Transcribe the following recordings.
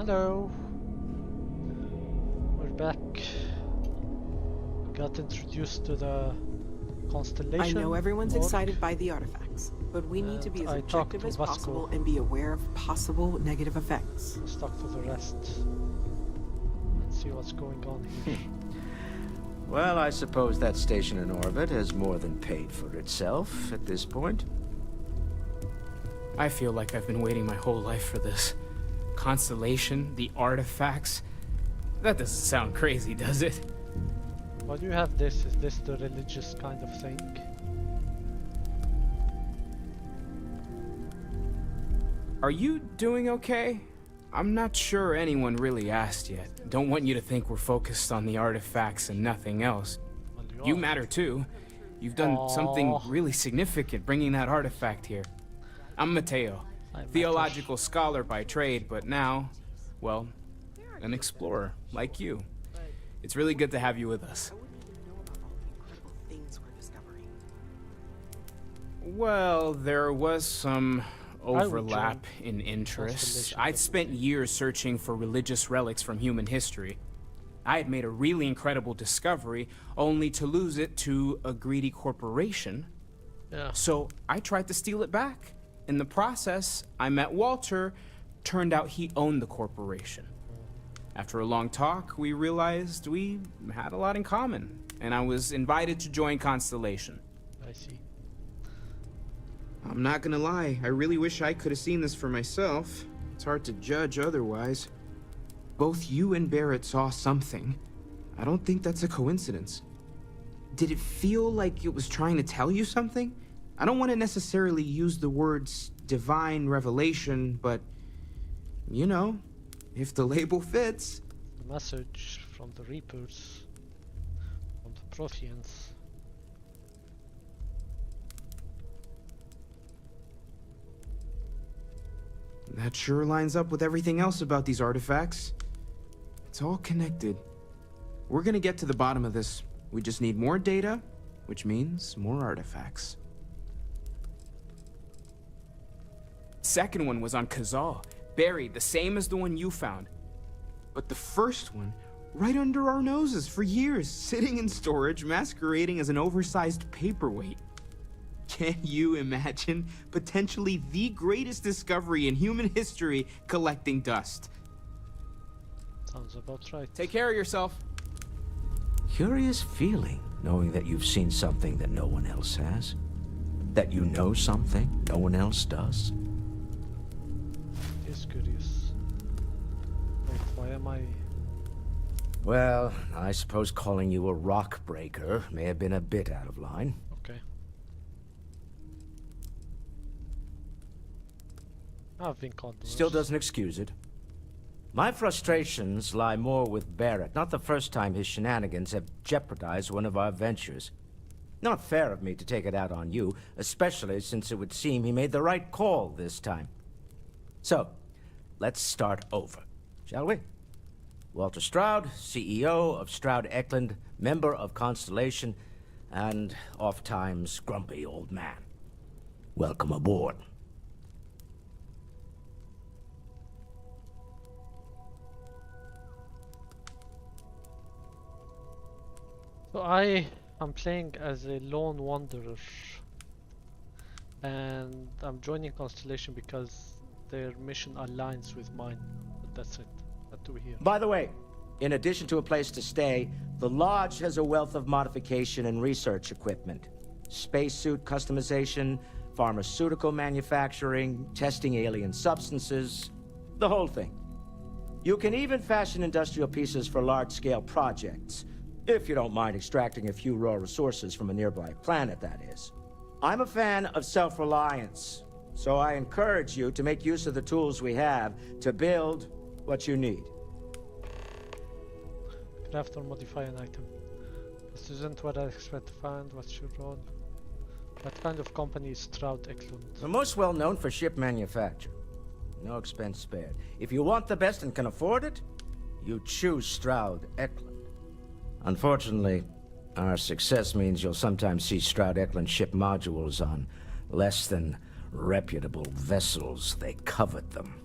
Hello. We're back. Got introduced to the constellation. I know everyone's org, excited by the artifacts, but we need to be as I talked objective to as Vasco. possible and be aware of possible negative effects. Stuck to the rest. Let's see what's going on here. Well, I suppose that station in orbit has more than paid for itself at this point. I feel like I've been waiting my whole life for this. Constellation, the artifacts. That doesn't sound crazy, does it? Why do you have this? Is this the religious kind of thing? Are you doing okay? I'm not sure anyone really asked yet. Don't want you to think we're focused on the artifacts and nothing else. Well, You are. matter too. You've done something really significant bringing that artifact here. I'm Mateo, theological scholar by trade, but now, well, an explorer like you. It's really good to have you with us. Things we're discovering. Well, there was some would overlap join in interests. Constellation. I'd spent years searching for religious relics from human history. I had made a really incredible discovery, only to lose it to a greedy corporation. Yeah. So I tried to steal it back. In the process, I met Walter. Turned out he owned the corporation. After a long talk, we realized we had a lot in common, and I was invited to join Constellation. I see. I'm not gonna lie, I really wish I could have seen this for myself. It's hard to judge otherwise. Both you and Barrett saw something. I don't think that's a coincidence. Did it feel like it was trying to tell you something? I don't want to necessarily use the words divine revelation, but you know, if the label fits. The message from the Reapers, from the Protheans. That sure lines up with everything else about these artifacts. It's all connected. We're gonna get to the bottom of this. We just need more data, which means more artifacts. Second one was on Kazal, buried, the same as the one you found. But the first one, right under our noses for years, sitting in storage, masquerading as an oversized paperweight. Can you imagine potentially the greatest discovery in human history collecting dust? Sounds about right. Take care of yourself. Curious feeling, knowing that you've seen something that no one else has. That you know something no one else does. It is curious. Wait, why am I... Well, I suppose calling you a rock breaker may have been a bit out of line. Okay. I've been called worse. Still doesn't excuse it. My frustrations lie more with Barrett. Not the first time his shenanigans have jeopardized one of our ventures. Not fair of me to take it out on you, especially since it would seem he made the right call this time. So, let's start over, shall we? Walter Stroud, CEO of Stroud Eklund, member of Constellation, and oft-times grumpy old man. Welcome aboard. So I'm playing as a lone wanderer, and I'm joining Constellation because their mission aligns with mine. But that's it. What do we hear? By the way, in addition to a place to stay, the Lodge has a wealth of modification and research equipment. Spacesuit customization, pharmaceutical manufacturing, testing alien substances, the whole thing. You can even fashion industrial pieces for large-scale projects, if you don't mind extracting a few raw resources from a nearby planet, that is. I'm a fan of self-reliance, so I encourage you to make use of the tools we have to build what you need. Craft or modify an item. This isn't what I expect to find. What's your role? What kind of company is Stroud Eklund? We're most well known for ship manufacture. No expense spared. If you want the best and can afford it, you choose Stroud Eklund. Unfortunately, our success means you'll sometimes see Stroud Eklund ship modules on less than reputable vessels. They covet them.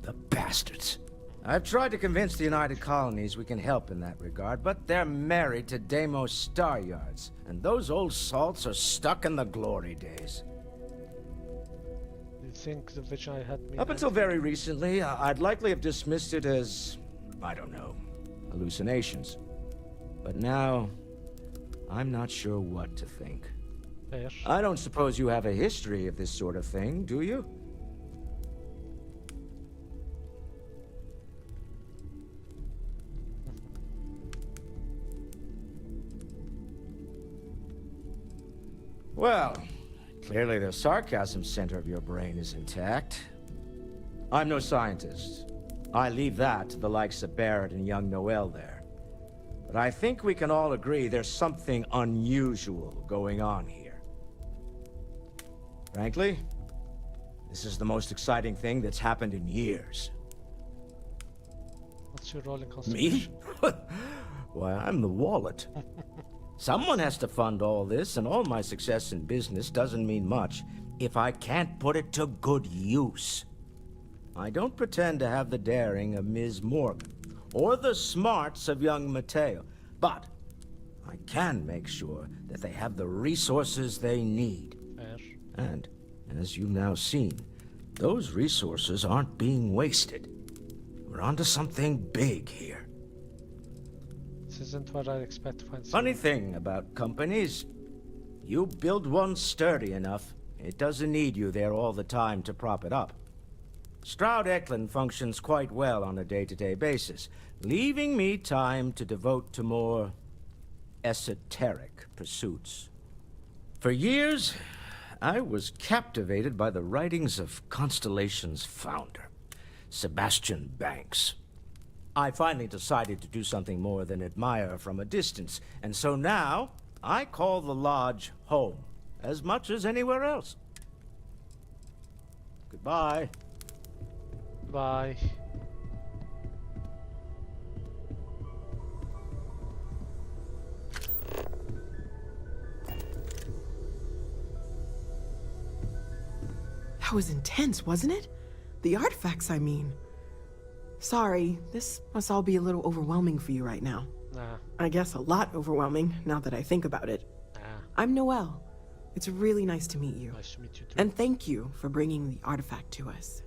The bastards. I've tried to convince the United Colonies we can help in that regard, but they're married to Deimos Star Yards, and those old salts are stuck in the glory days. Do you think the vision I had Up until very recently, I'd likely have dismissed it as, I don't know, hallucinations. But now, I'm not sure what to think. Fair. I don't suppose you have a history of this sort of thing, do you? Well, clearly the sarcasm center of your brain is intact. I'm no scientist. I leave that to the likes of Barrett and young Noel there. But I think we can all agree there's something unusual going on here. Frankly, this is the most exciting thing that's happened in years. What's your role in Me? constellation? Why, I'm the wallet. Someone has to fund all this, and all my success in business doesn't mean much if I can't put it to good use. I don't pretend to have the daring of Ms. Morgan, or the smarts of young Mateo, but I can make sure that they have the resources they need. Fair. And, as you've now seen, those resources aren't being wasted. We're onto something big here. This isn't what I expect to find. Funny thing about companies, you build one sturdy enough, it doesn't need you there all the time to prop it up. Stroud Eklund functions quite well on a day-to-day basis, leaving me time to devote to more esoteric pursuits. For years, I was captivated by the writings of Constellation's founder, Sebastian Banks. I finally decided to do something more than admire from a distance, and so now I call the Lodge home, as much as anywhere else. Goodbye. Bye. That was intense, wasn't it? The artifacts, I mean. Sorry, this must all be a little overwhelming for you right now. Nah. I guess a lot overwhelming, now that I think about it. Nah. I'm Noel. It's really nice to meet you. Nice to meet you too. And thank you for bringing the artifact to us.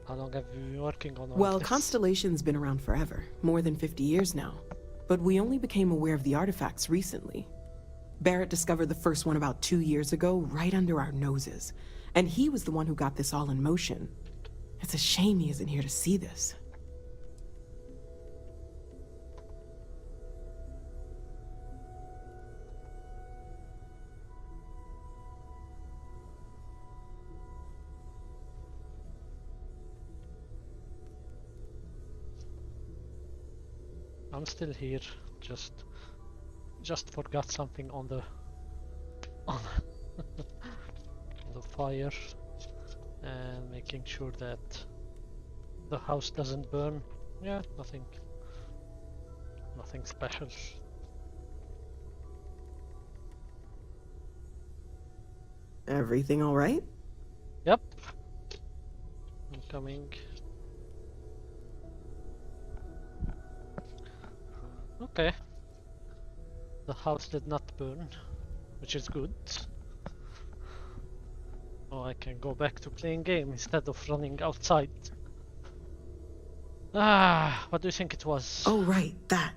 How long have you been working on all Well, this? Constellation's been around forever, more than 50 years now. But we only became aware of the artifacts recently. Barrett discovered the first one about 2 years ago, right under our noses. And he was the one who got this all in motion. It's a shame he isn't here to see this. I'm still here. Just forgot something on the on the fire, and making sure that the house doesn't burn. Yeah, nothing special. Everything all right? Yep. I'm coming. Okay. The house did not burn, which is good. Oh, I can go back to playing game instead of running outside. Ah, what do you think it was? Oh, right, that.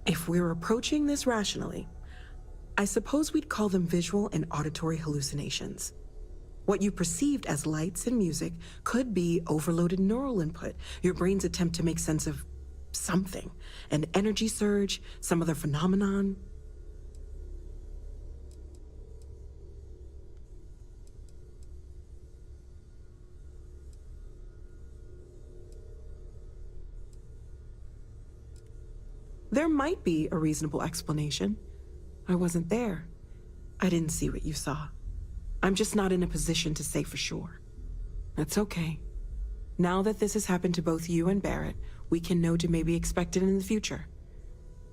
If we're approaching this rationally, I suppose we'd call them visual and auditory hallucinations. What you perceived as lights and music could be overloaded neural input, your brain's attempt to make sense of something. An energy surge, some other phenomenon. There might be a reasonable explanation. I wasn't there. I didn't see what you saw. I'm just not in a position to say for sure. That's okay. Now that this has happened to both you and Barrett, we can know to maybe expect it in the future.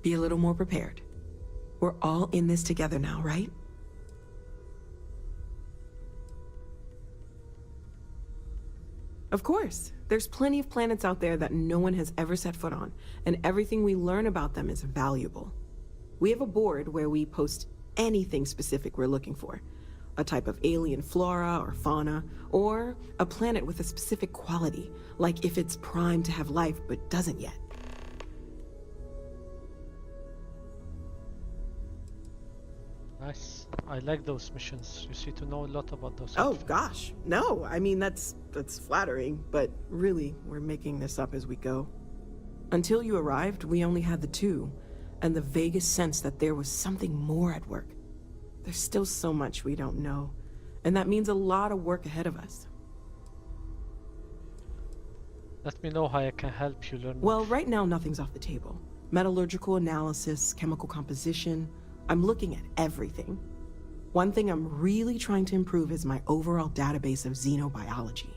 Be a little more prepared. We're all in this together now, right? Of course. There's plenty of planets out there that no one has ever set foot on, and everything we learn about them is valuable. We have a board where we post anything specific we're looking for. A type of alien flora or fauna, or a planet with a specific quality, like if it's primed to have life but doesn't yet. Nice. I like those missions. You see to know a lot about those. Oh artifacts. gosh, no, I mean that's flattering, but really, we're making this up as we go. Until you arrived, we only had the two, and the vaguest sense that there was something more at work. There's still so much we don't know, and that means a lot of work ahead of us. Let me know how I can help you learn. Well, right now nothing's off the table. Metallurgical analysis, chemical composition, I'm looking at everything. One thing I'm really trying to improve is my overall database of xenobiology.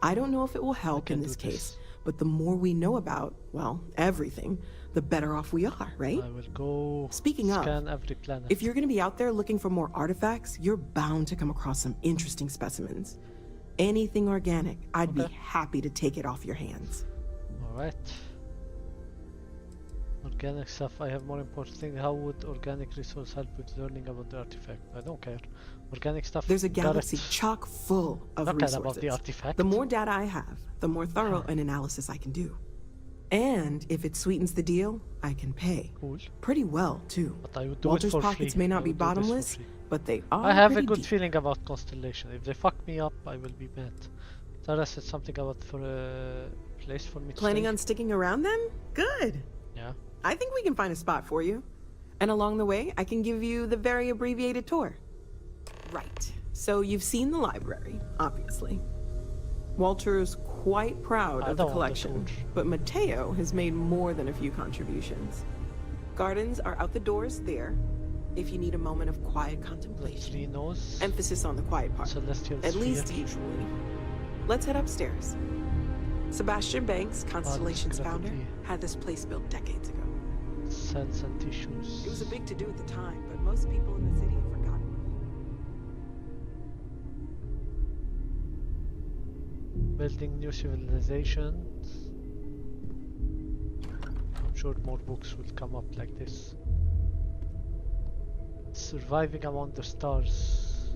I don't know if it will help in this case, but the more we know about, well, everything, the better off we are, right? I will go Speaking of, scan every planet. if you're going to be out there looking for more artifacts, you're bound to come across some interesting specimens. Anything organic, I'd be happy to take it off your hands. Alright. Organic stuff. I have more important thing. How would organic resource help with learning about the artifact? I don't care. Organic stuff. There's a got galaxy it. chock full of Not care resources. about the artifact. The more data I have, the more thorough an analysis I can do. And if it sweetens the deal, I can pay. Cool. Pretty well, too. But I would do Walter's it for pockets free. may I not be would do this for bottomless, free. but they are I have a pretty good deep. feeling about Constellation. If they fuck me up, I will be mad. Tara said something about for a place for me to Planning stay. on sticking around then? Good. Yeah. I think we can find a spot for you. And along the way, I can give you the very abbreviated tour. Right. So you've seen the library, obviously. Walter's quite proud I of the don't want the collection, tour. but Mateo has made more than a few contributions. Gardens are out the doors there, if you need a moment of quiet The contemplation. three nose. Emphasis on the quiet part, Celestial at least sphere. usually. Let's head upstairs. Sebastian Banks, Constellation's founder, gravity. had this place built decades ago. Cells and tissues. It was a big to-do at the time, but most people in the city have forgotten. Building new civilizations. I'm sure more books will come up like this. Surviving among the stars.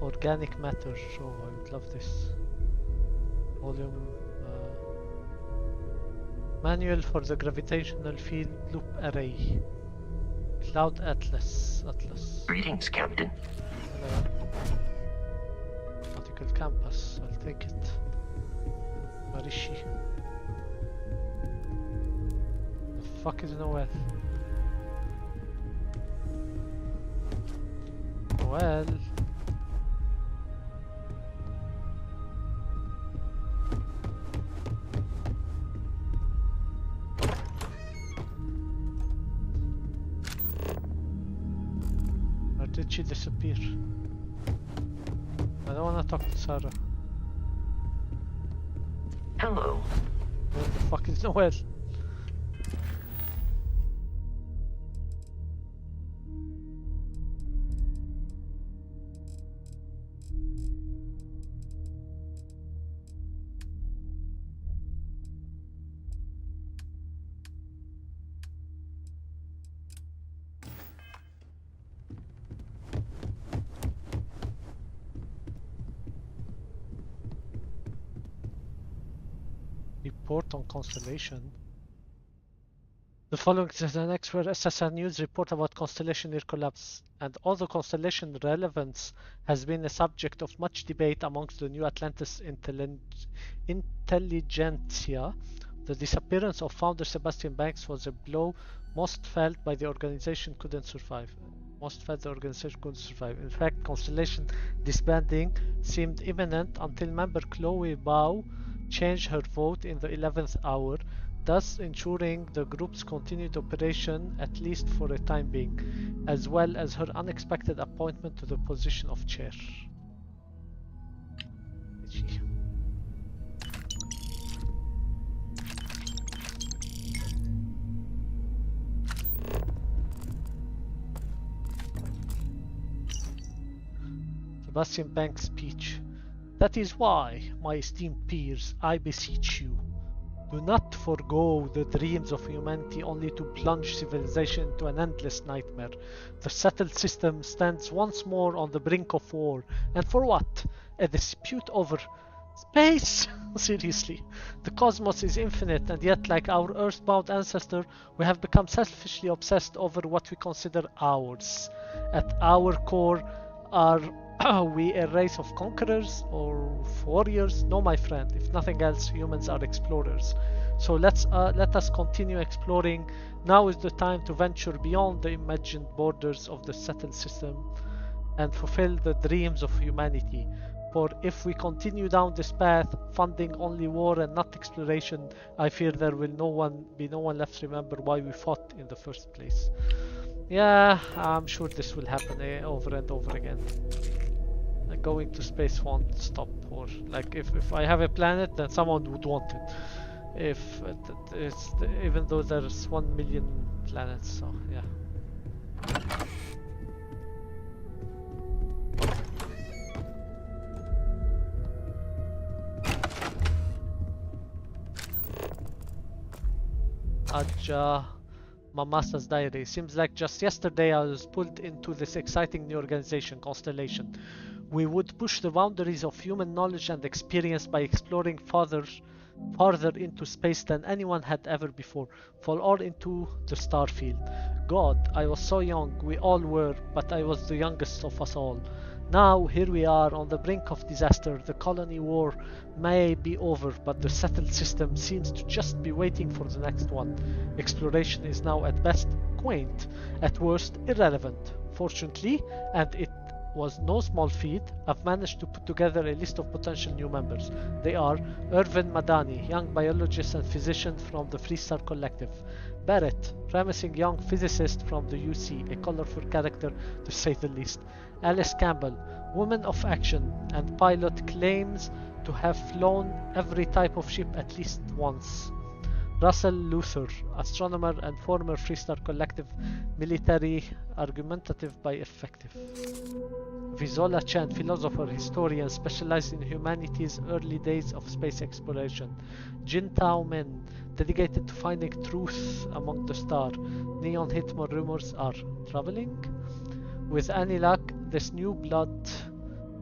Organic matter. Oh, I would love this. Volume. Manual for the gravitational field loop array. Cloud Atlas. Greetings, Captain. Nautical Campus. I'll take it. Where is she? The fuck is Noel? Noel. Where did she disappear? I don't wanna talk to Sarah. Hello. Where the fuck is Noel? Report on Constellation. The following is an expert SSR News report about Constellation near collapse, and although Constellation relevance has been a subject of much debate amongst the New Atlantis intelligentsia, the disappearance of founder Sebastian Banks was a blow most felt the organization couldn't survive. In fact, Constellation disbanding seemed imminent until member Chloe Bao changed her vote in the 11th hour, thus ensuring the group's continued operation at least for a time being, as well as her unexpected appointment to the position of chair. Sebastian Banks' speech. That is why, my esteemed peers, I beseech you, do not forego the dreams of humanity only to plunge civilization into an endless nightmare. The settled system stands once more on the brink of war. And for what? A dispute over space? Seriously. The cosmos is infinite, and yet, like our earthbound ancestor, we have become selfishly obsessed over what we consider ours. At our core, are we a race of conquerors or warriors? No, my friend. If nothing else, humans are explorers. So let us continue exploring. Now is the time to venture beyond the imagined borders of the settled system and fulfill the dreams of humanity. For if we continue down this path, funding only war and not exploration, I fear there will be no one left to remember why we fought in the first place. Yeah, I'm sure this will happen over and over again. Going to space won't stop war. Like if I have a planet, then someone would want it. Even though there's 1 million planets, so yeah. Aja Mamasa's diary. Seems like just yesterday I was pulled into this exciting new organization, Constellation. We would push the boundaries of human knowledge and experience by exploring farther into space than anyone had ever before, or into the Starfield. God, I was so young, we all were, but I was the youngest of us all. Now, here we are on the brink of disaster. The colony war may be over, but the settled system seems to just be waiting for the next one. Exploration is now at best quaint, at worst irrelevant. Fortunately, and it was no small feat, I've managed to put together a list of potential new members. They are Irvin Madani, young biologist and physician from the Freestar Collective. Barrett, promising young physicist from the UC, a colorful character to say the least. Alice Campbell, woman of action and pilot, claims to have flown every type of ship at least once. Russell Luther, astronomer and former Freestar Collective military, argumentative by effective. Vizola Chen, philosopher, historian, specialized in humanity's early days of space exploration. Jin Tao Min, dedicated to finding truth among the stars. Neon Hitman rumors are traveling. With any luck, this new blood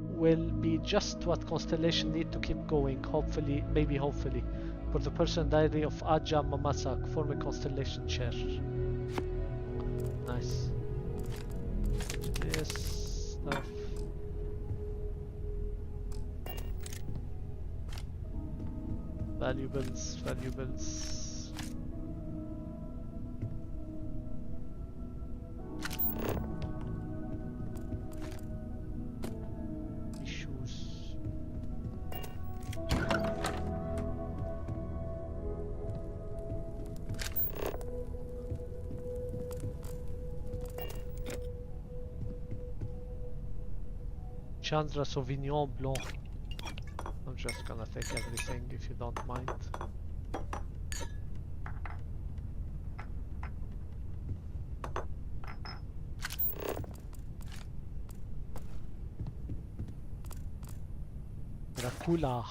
will be just what Constellation need to keep going, hopefully, maybe hopefully. For the personal diary of Aja Mamasak, former Constellation chair. Nice. This stuff. Valuables. Issues. Chandra Sauvignon Blanc. I'm just gonna take everything if you don't mind. Dracula.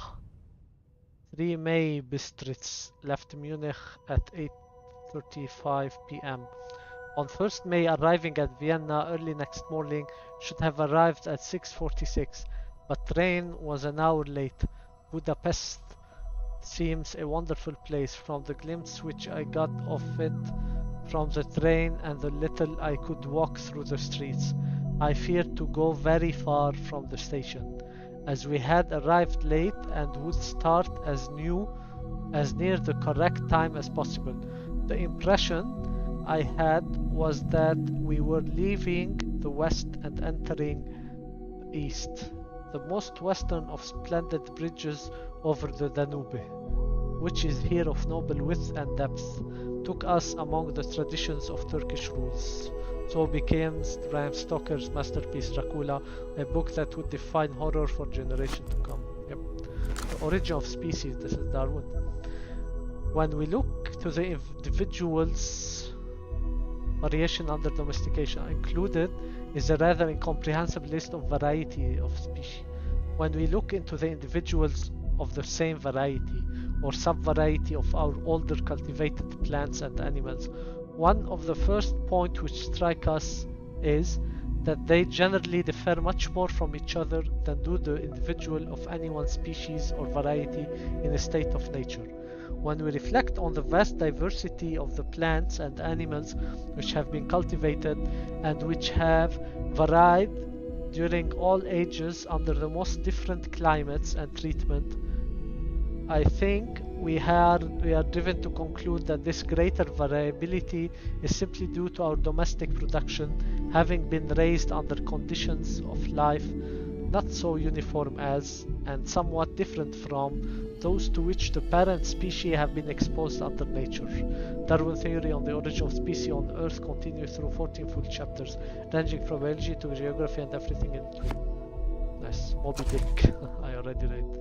3 May Bistritz left Munich at 8:35 p.m. On 1st May, arriving at Vienna early next morning, should have arrived at 6:46, but train was an hour late. Budapest seems a wonderful place from the glimpse which I got of it from the train and the little I could walk through the streets. I feared to go very far from the station, as we had arrived late and would start as near the correct time as possible. The impression I had was that we were leaving the west and entering east, the most western of splendid bridges over the Danube, which is here of noble width and depth, took us among the traditions of Turkish rules. So became Bram Stoker's masterpiece Dracula, a book that would define horror for generations to come. Yep. The origin of species, this is Darwin. When we look to the individual's variation under domestication, included is a rather incomprehensible list of variety of species. When we look into the individuals of the same variety or sub-variety of our older cultivated plants and animals, one of the first points which strike us is that they generally differ much more from each other than do the individual of any one species or variety in a state of nature. When we reflect on the vast diversity of the plants and animals which have been cultivated and which have varied during all ages under the most different climates and treatment, I think we are driven to conclude that this greater variability is simply due to our domestic production having been raised under conditions of life not so uniform as, and somewhat different from, those to which the parent species have been exposed under nature. Darwin's theory on the origin of species on Earth continues through 14 full chapters, ranging from biology to geography and everything in between. Nice. Moby Dick. I already read.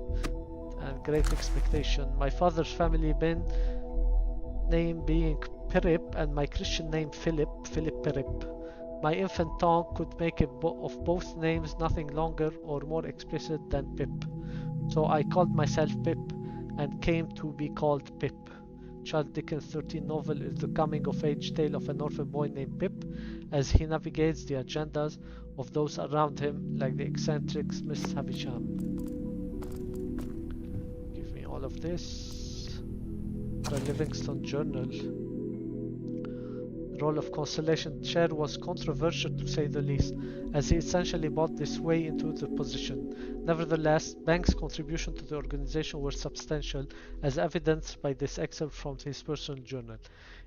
And Great Expectation. My father's family name being Pirip and my Christian name Philip Pirip. My infant tongue could make of both names nothing longer or more explicit than Pip. So I called myself Pip and came to be called Pip. Charles Dickens' 13th novel is the coming-of-age tale of an orphan boy named Pip as he navigates the agendas of those around him, like the eccentric Miss Havisham. Give me all of this. The Livingston Journal. The role of Constellation Chair was controversial to say the least, as he essentially bought this way into the position. Nevertheless, Banks' contribution to the organization were substantial, as evidenced by this excerpt from his personal journal.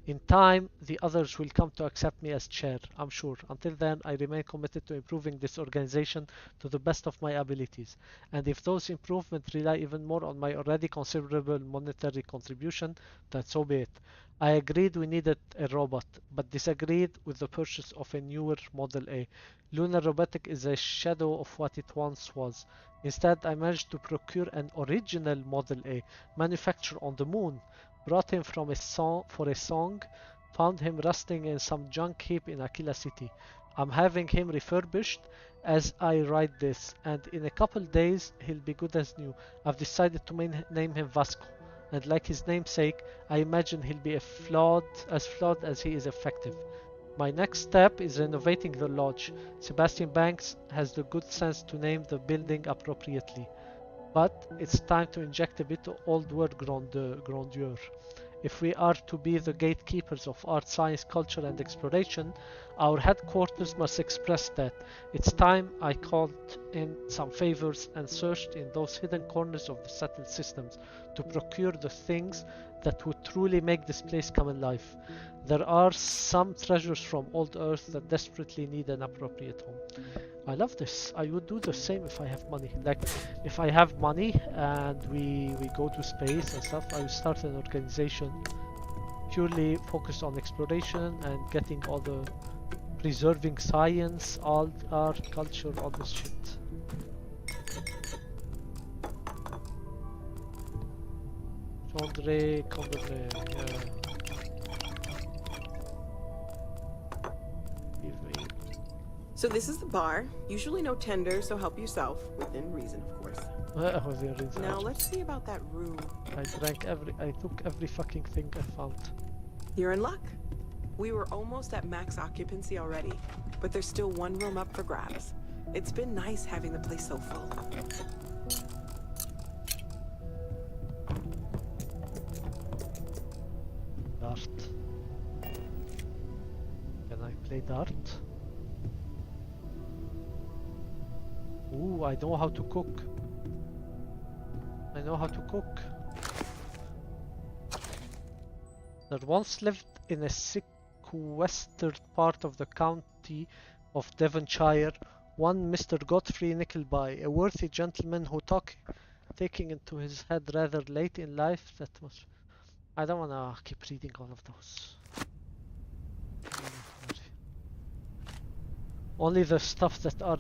In time, the others will come to accept me as chair, I'm sure. Until then, I remain committed to improving this organization to the best of my abilities. And if those improvements rely even more on my already considerable monetary contribution, then so be it. I agreed we needed a robot, but disagreed with the purchase of a newer Model A. Lunar Robotic is a shadow of what it once was. Instead, I managed to procure an original Model A, manufactured on the moon, brought him for a song, found him rusting in some junk heap in Aquila City. I'm having him refurbished as I write this, and in a couple days he'll be good as new. I've decided to name him Vasco, and like his namesake, I imagine he'll be as flawed as he is effective. My next step is renovating the lodge. Sebastian Banks has the good sense to name the building appropriately. But it's time to inject a bit of old world grandeur. If we are to be the gatekeepers of art, science, culture, and exploration, our headquarters must express that. It's time I called in some favors and searched in those hidden corners of the settled systems to procure the things that would truly make this place come alive. There are some treasures from old Earth that desperately need an appropriate home. I love this. I would do the same if I have money. Like, if I have money and we go to space and stuff, I will start an organization purely focused on exploration and getting all the preserving science, all art, culture, all this shit. Condre, yeah. Give me. So this is the bar. Usually no tender, so help yourself. Within reason, of course. Within reason. Now let's see about that room. I took every fucking thing I found. You're in luck. We were almost at max occupancy already, but there's still one room up for grabs. It's been nice having the place so full. Dart. Can I play dart? Ooh, I know how to cook. I know how to cook. There once lived in a sequestered part of the county of Devonshire one Mr. Godfrey Nickleby, a worthy gentleman who taking into his head rather late in life that was... I don't wanna keep reading all of those. Only the stuff that are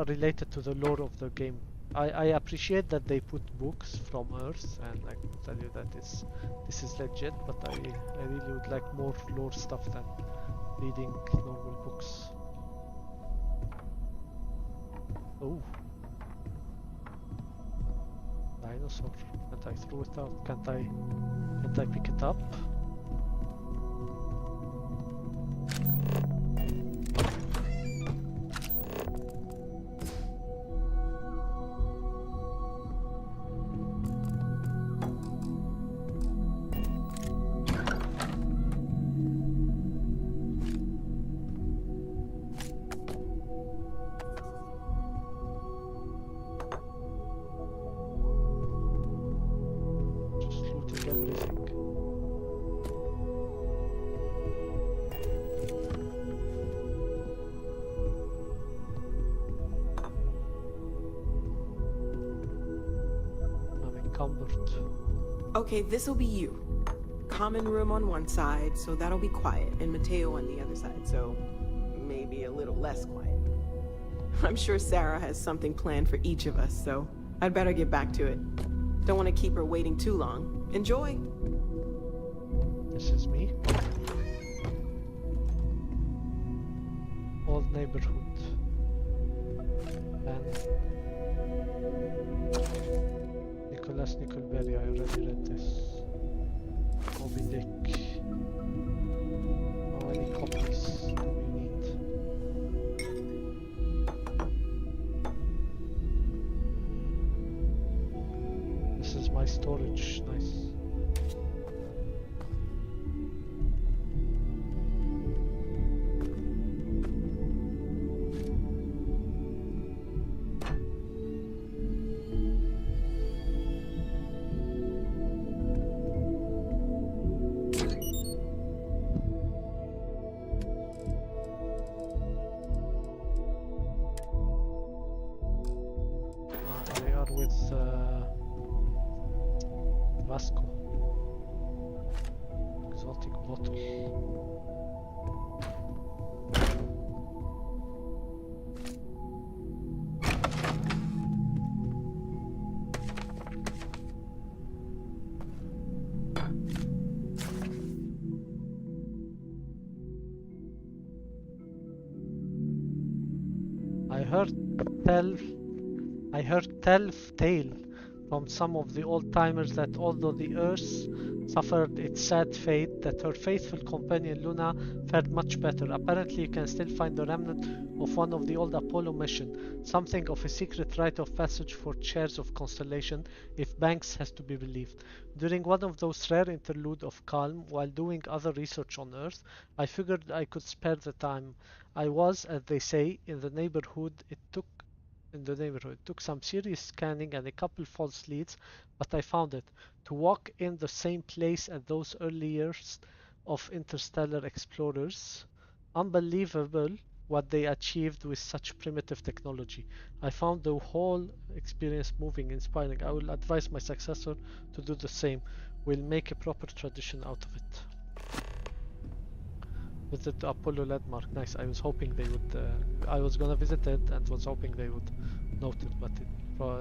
related to the lore of the game. I appreciate that they put books from Earth, and I can tell you that this is legit, but I really would like more lore stuff than reading normal books. Oh. Dinosaur. Can't I throw it out? Can't I pick it up? Okay, this'll be you. Common room on one side, so that'll be quiet, and Mateo on the other side, so maybe a little less quiet. I'm sure Sarah has something planned for each of us, so I'd better get back to it. Don't want to keep her waiting too long. Enjoy! This is me. Old neighborhood. And Nicholas Nickelberry, I already read this. Moby Dick. How many copies do we need? This is my storage, nice. Vasco. Exotic bottle. I heard tale from some of the old-timers that although the Earth suffered its sad fate, that her faithful companion Luna fared much better. Apparently, you can still find the remnant of one of the old Apollo missions, something of a secret rite of passage for chairs of constellation, if Banks has to be believed. During one of those rare interludes of calm, while doing other research on Earth, I figured I could spare the time. I was, as they say, in the neighborhood. It took some serious scanning and a couple false leads, but I found it. To walk in the same place as those early years of interstellar explorers. Unbelievable what they achieved with such primitive technology. I found the whole experience moving, inspiring. I will advise my successor to do the same. We'll make a proper tradition out of it. Visit the Apollo landmark. Nice. I was hoping they would. I was gonna visit it and was hoping they would note it, but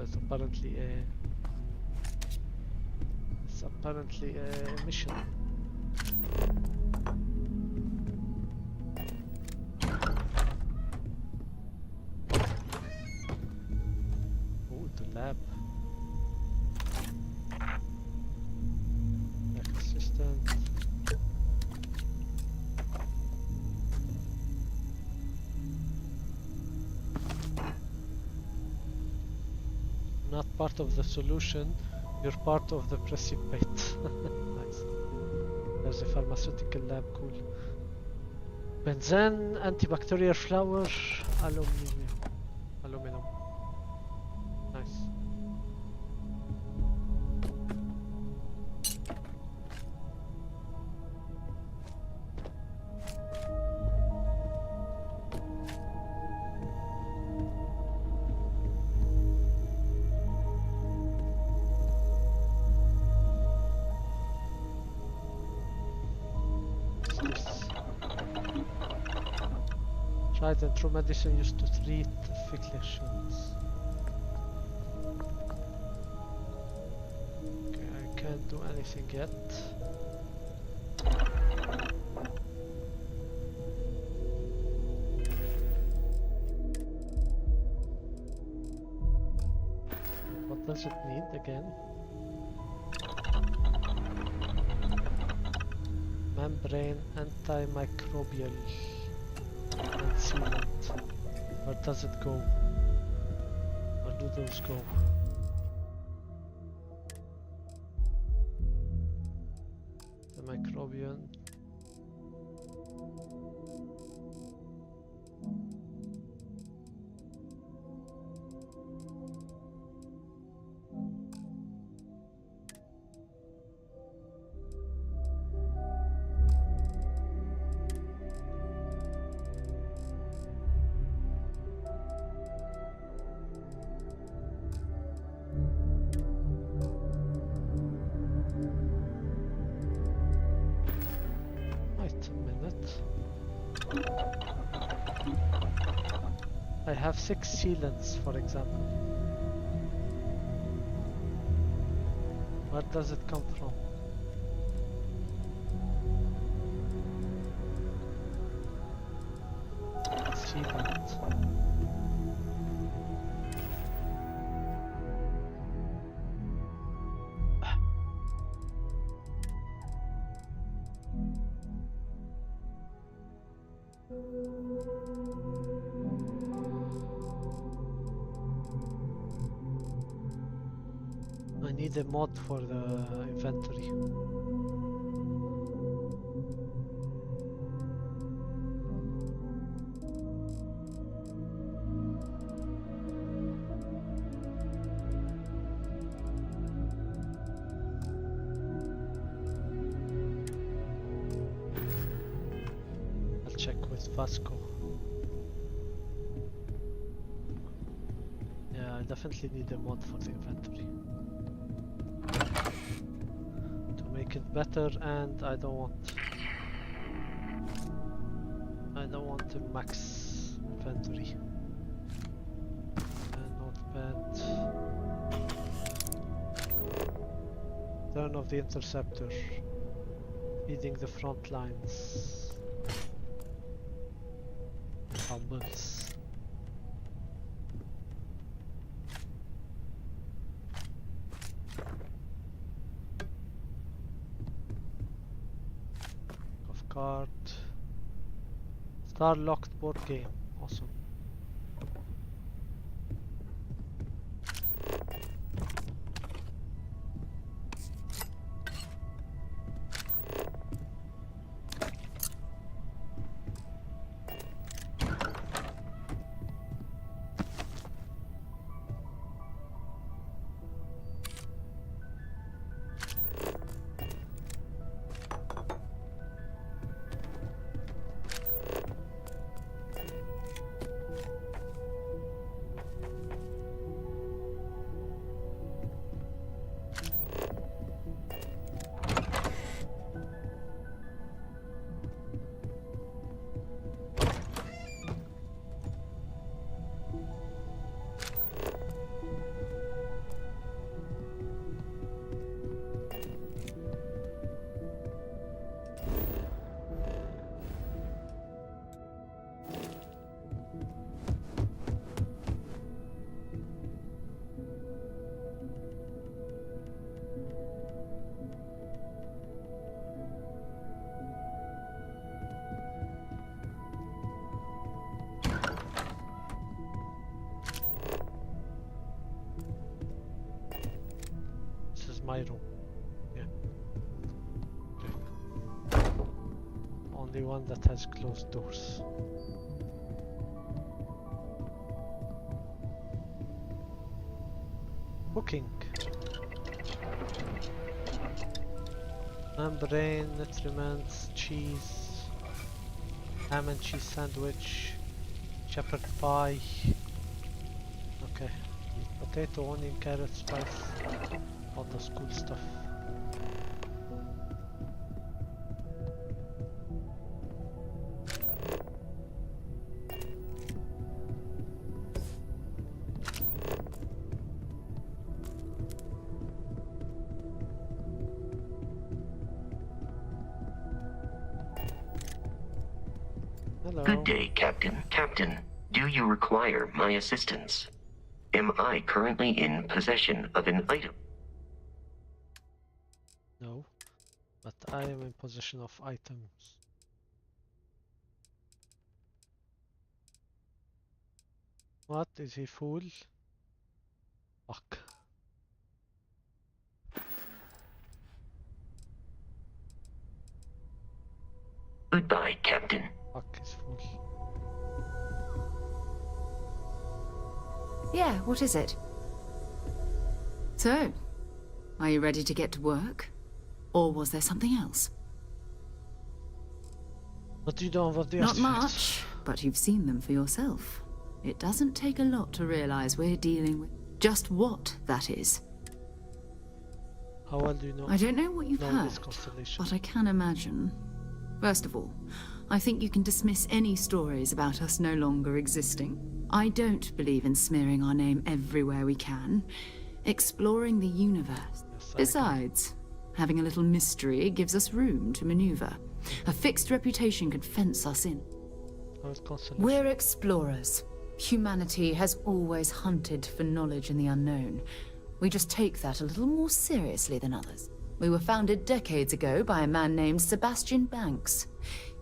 it's apparently a. It's apparently a mission. Oh, the lab. Assistant. Not part of the solution, you're part of the precipitate. Nice. There's a pharmaceutical lab, cool. Benzene, antibacterial flour, aluminum. Nice. Tried and true medicine used to treat afflictions. Okay, I can't do anything yet. What does it need again? Membrane, antimicrobial, and sealant. Where does it go? Where do those go? The microbial. I have 6 sealants, for example. Where does it come from? Sealant. I need a mod for the inventory. I'll check with Vasco. Yeah, I definitely need a mod for the inventory. Make it better, and I don't want a max inventory. Notepad. Turn of the interceptor. Feeding the front lines. Humbles. Card. Star locked board game. Awesome. My room. Yeah. Okay. Only one that has closed doors. Cooking. Membrane, nutriments, cheese, ham and cheese sandwich, shepherd pie. Okay. Potato, onion, carrot, spice. All those cool stuff. Hello. Good day, Captain. Captain, do you require my assistance? Am I currently in possession of an item? No, but I am in possession of items. What? Is he fool? Fuck. Goodbye, Captain. Fuck is fool. Yeah, what is it? So, are you ready to get to work? Or was there something else? What do you know about the Not artifacts? much, but you've seen them for yourself. It doesn't take a lot to realize we're dealing with just what that is. How well do you know? I don't know what you've know heard, this constellation? but I can imagine. First of all, I think you can dismiss any stories about us no longer existing. I don't believe in smearing our name everywhere we can, exploring the universe. Yes, Besides, having a little mystery gives us room to maneuver. A fixed reputation could fence us in. What constellation? We're explorers. Humanity has always hunted for knowledge in the unknown. We just take that a little more seriously than others. We were founded decades ago by a man named Sebastian Banks.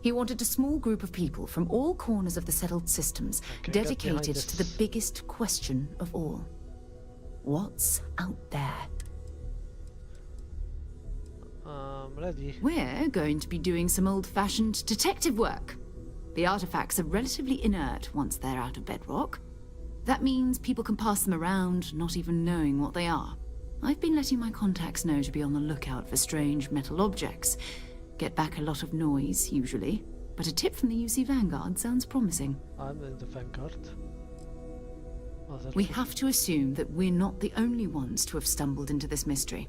He wanted a small group of people from all corners of the settled systems, Okay, get dedicated behind to the this. biggest question of all. What's out there? Ready. We're going to be doing some old-fashioned detective work. The artifacts are relatively inert once they're out of bedrock. That means people can pass them around, not even knowing what they are. I've been letting my contacts know to be on the lookout for strange metal objects. Get back a lot of noise, usually. But a tip from the UC Vanguard sounds promising. I'm in the Vanguard. Other We people- have to assume that we're not the only ones to have stumbled into this mystery.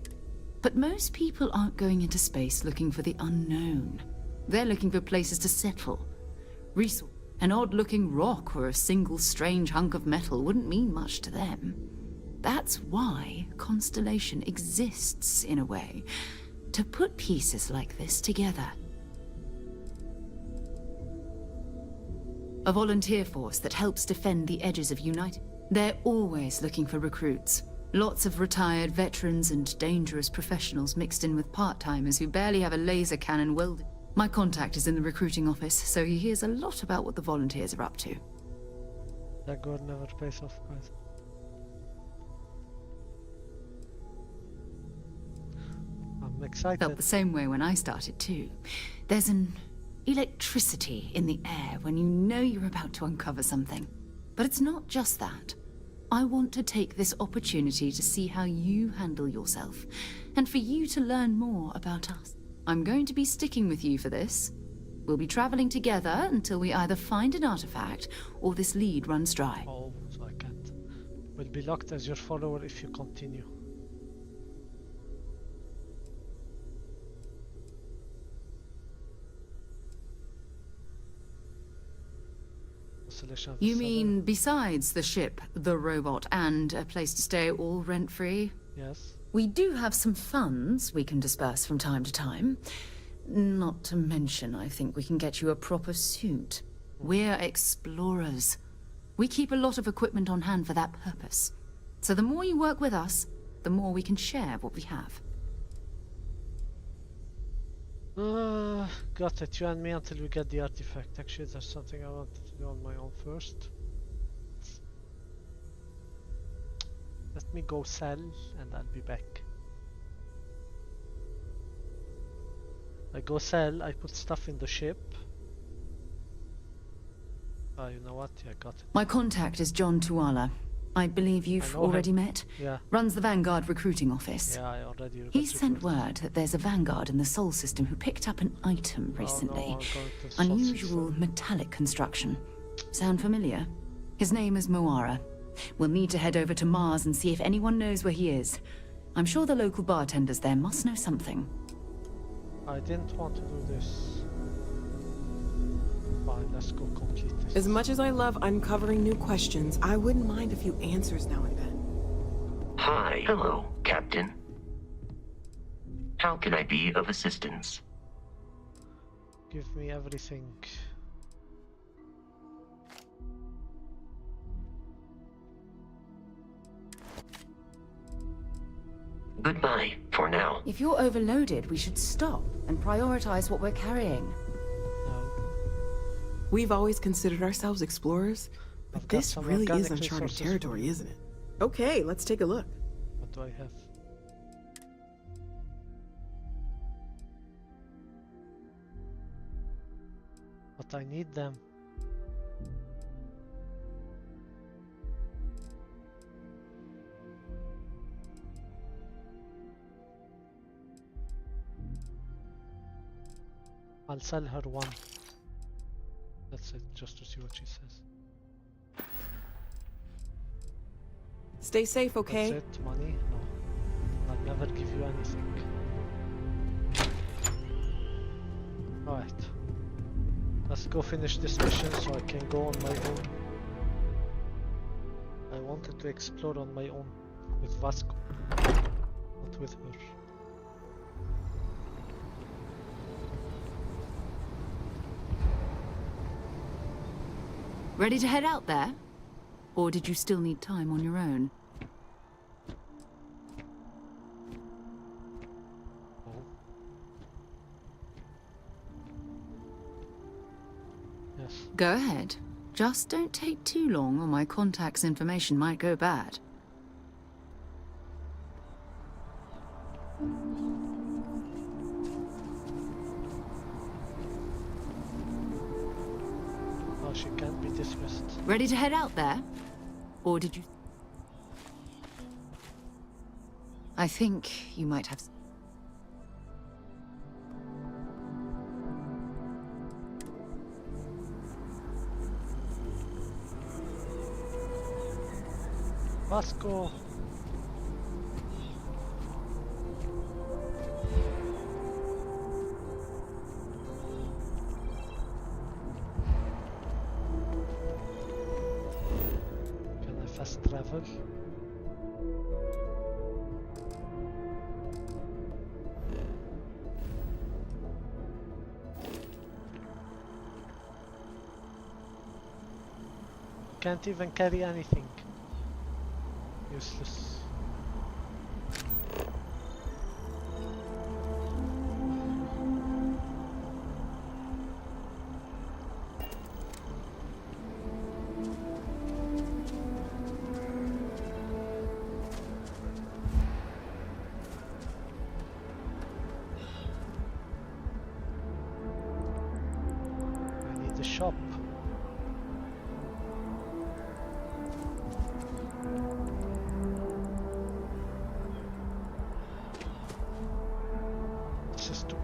But most people aren't going into space looking for the unknown. They're looking for places to settle. Resource. An odd-looking rock or a single strange hunk of metal wouldn't mean much to them. That's why Constellation exists, in a way. To put pieces like this together. A volunteer force that helps defend the edges of United. They're always looking for recruits. Lots of retired veterans and dangerous professionals mixed in with part-timers who barely have a laser cannon welded. My contact is in the recruiting office, so he hears a lot about what the volunteers are up to. That god never pays off, guys. I'm excited. Felt the same way when I started too. There's an electricity in the air when you know you're about to uncover something. But it's not just that. I want to take this opportunity to see how you handle yourself, and for you to learn more about us. I'm going to be sticking with you for this. We'll be traveling together until we either find an artifact or this lead runs dry. Oh, so I can't. Will be locked as your follower if you continue. Constellation of the You Southern- mean besides the ship, the robot, and a place to stay all rent-free? Yes. We do have some funds we can disperse from time to time. Not to mention, I think we can get you a proper suit. We're explorers. We keep a lot of equipment on hand for that purpose. So the more you work with us, the more we can share what we have. Got it. You and me until we get the artifact. Actually, there's something I wanted to do on my own first. Let me go sell and I'll be back. I go sell, I put stuff in the ship. Ah, you know what? Yeah, got it. My contact is John Tuala. I believe you've know him. already met. Yeah, Runs the Vanguard recruiting office. yeah, I already got He sent recruited. word that there's a Vanguard in the Sol system who picked up an item recently. Oh, no, I'm going to the Unusual Sol metallic construction. Sound familiar? His name is Moara. We'll need to head over to Mars and see if anyone knows where he is. I'm sure the local bartenders there must know something. I didn't want to do this. Fine, let's go complete this. As much as I love uncovering new questions, I wouldn't mind a few answers now and then. Hi. Hello, Captain. How can I be of assistance? Give me everything. Goodbye for now. If you're overloaded, we should stop and prioritize what we're carrying. No. We've always considered ourselves explorers, but I've got this some really is organic uncharted resources for territory, you. isn't it? Okay, let's take a look. What do I have? But I need them. I'll sell her one. That's it, just to see what she says. Stay safe, okay? That's it, money? No. I'll never give you anything. Alright. Let's go finish this mission so I can go on my own. I wanted to explore on my own with Vasco, not with her. Ready to head out there? Or did you still need time on your own? Oh. Yes. Go ahead. Just don't take too long or my contact's information might go bad. Oh, she can't be dismissed. Ready to head out there? Or did you... I think you might have... Vasco! Can I fast travel? Can't even carry anything. Useless. I need a shop. This is stupid.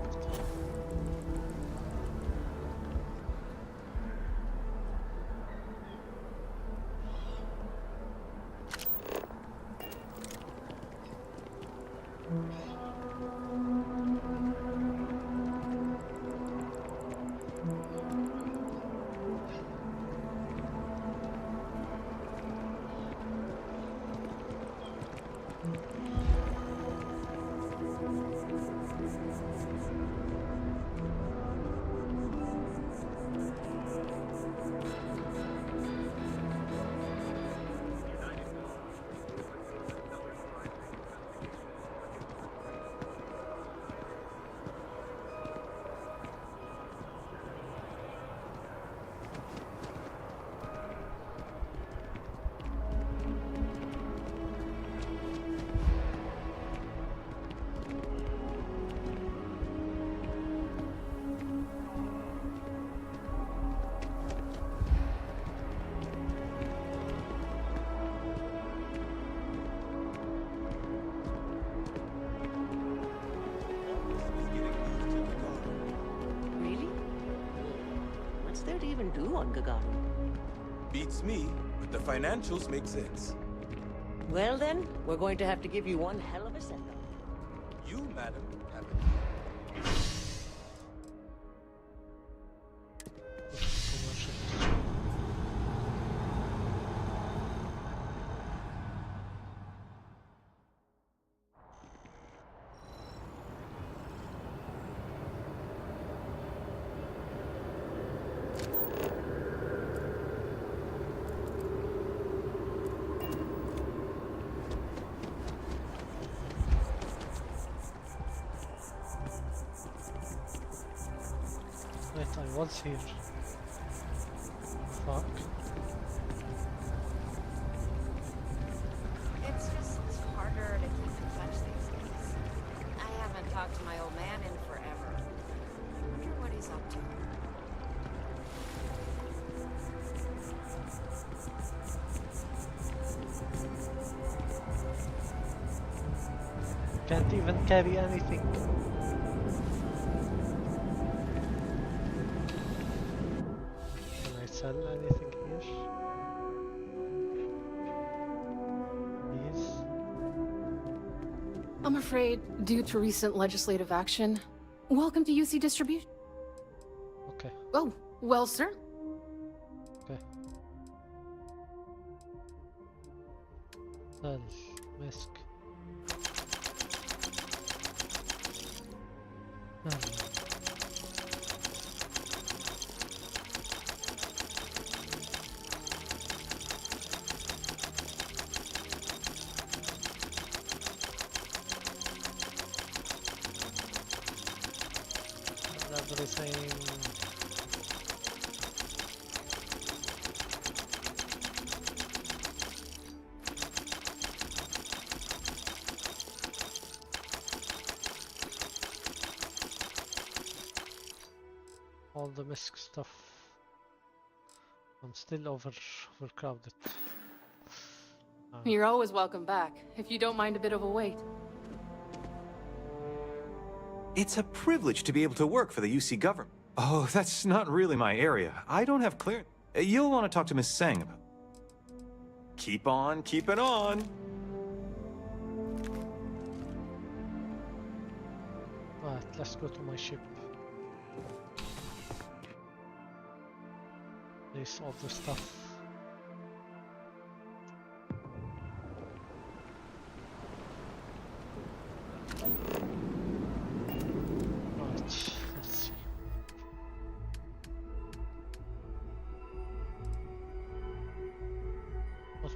Really? What's there to even do on Gagarin? Beats me, but the financials make sense. Well then, we're going to have to give you one hell of a send-off. You, madam, have I was here. Fuck. It's just harder to keep in touch these days. I haven't talked to my old man in forever. I wonder what he's up to. Can't even carry anything. Can I sell anything here? Please. I'm afraid, due to recent legislative action, welcome to UC Distribution. Okay. Oh, well, sir. Okay. Sell. Misk. Everything. All the misc stuff. I'm still overcrowded. You're always welcome back, if you don't mind a bit of a wait. It's a privilege to be able to work for the UC government. Oh, that's not really my area. I don't have clearance. You'll want to talk to Miss Sang about. Keep on keeping on. Right, let's go to my ship. There's all the stuff.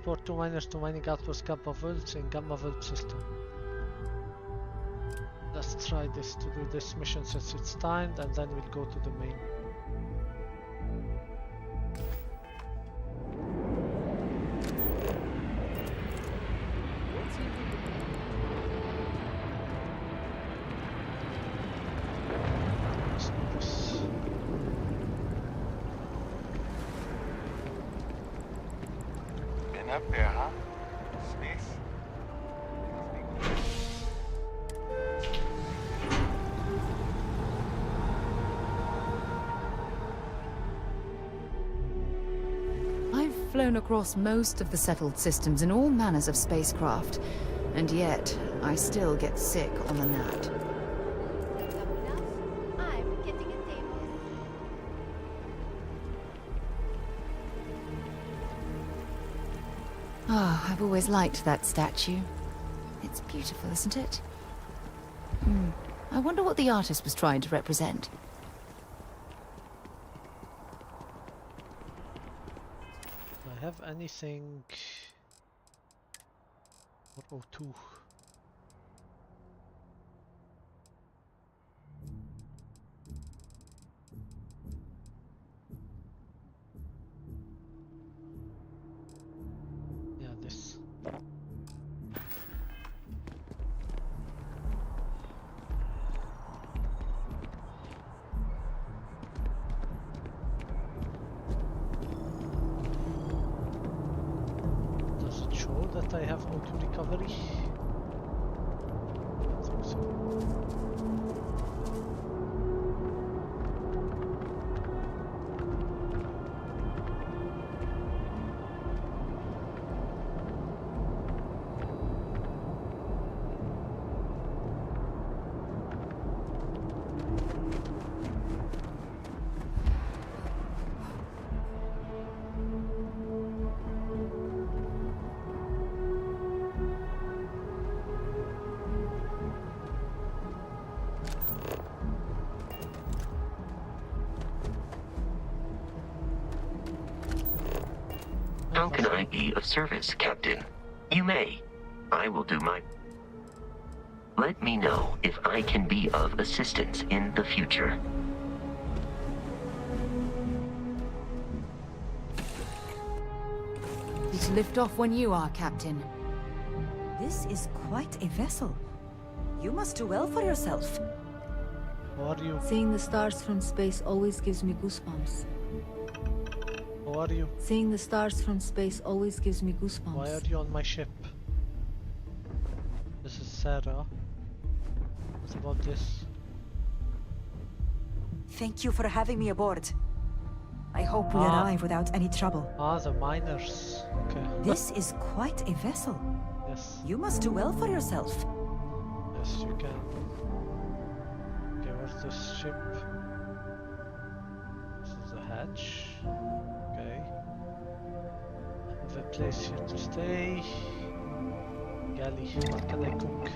Transport 2 miners to mining outpost Gamma Vaults in Gamma Vault system. Let's try this to do this mission since it's timed, and then we'll go to the main. Let's do this. Been up there, huh? Space. I've flown across most of the settled systems in all manners of spacecraft, and yet I still get sick on the gnat. I'm getting a table. Oh, I've always liked that statue. It's beautiful, isn't it? I wonder what the artist was trying to represent. Do I have anything for O2? Yeah, this. Does it show that I have O2 recovery? I think so. How can I be of service, Captain? You may. I will do my... Let me know if I can be of assistance in the future. to lift off when you are, Captain. This is quite a vessel. You must do well for yourself. How are you? Seeing the stars from space always gives me goosebumps. How are you? Seeing the stars from space always gives me goosebumps. Why are you on my ship? This is Sarah. What about this? Thank you for having me aboard. I hope we arrive without any trouble. Ah, the miners. Okay. This is quite a vessel. Yes. You must do well for yourself. Yes, you can. Okay, where's this ship? This is the hatch. Okay. I have a place here to stay. Galley, what can I cook?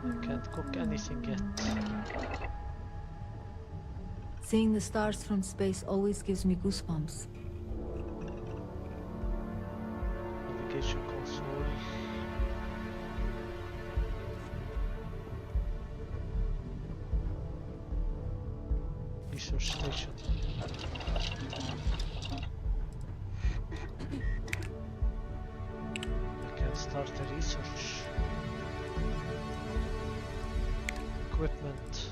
I can't cook anything yet. Seeing the stars from space always gives me goosebumps. Navigation console. Research station. I can start the research. Equipment.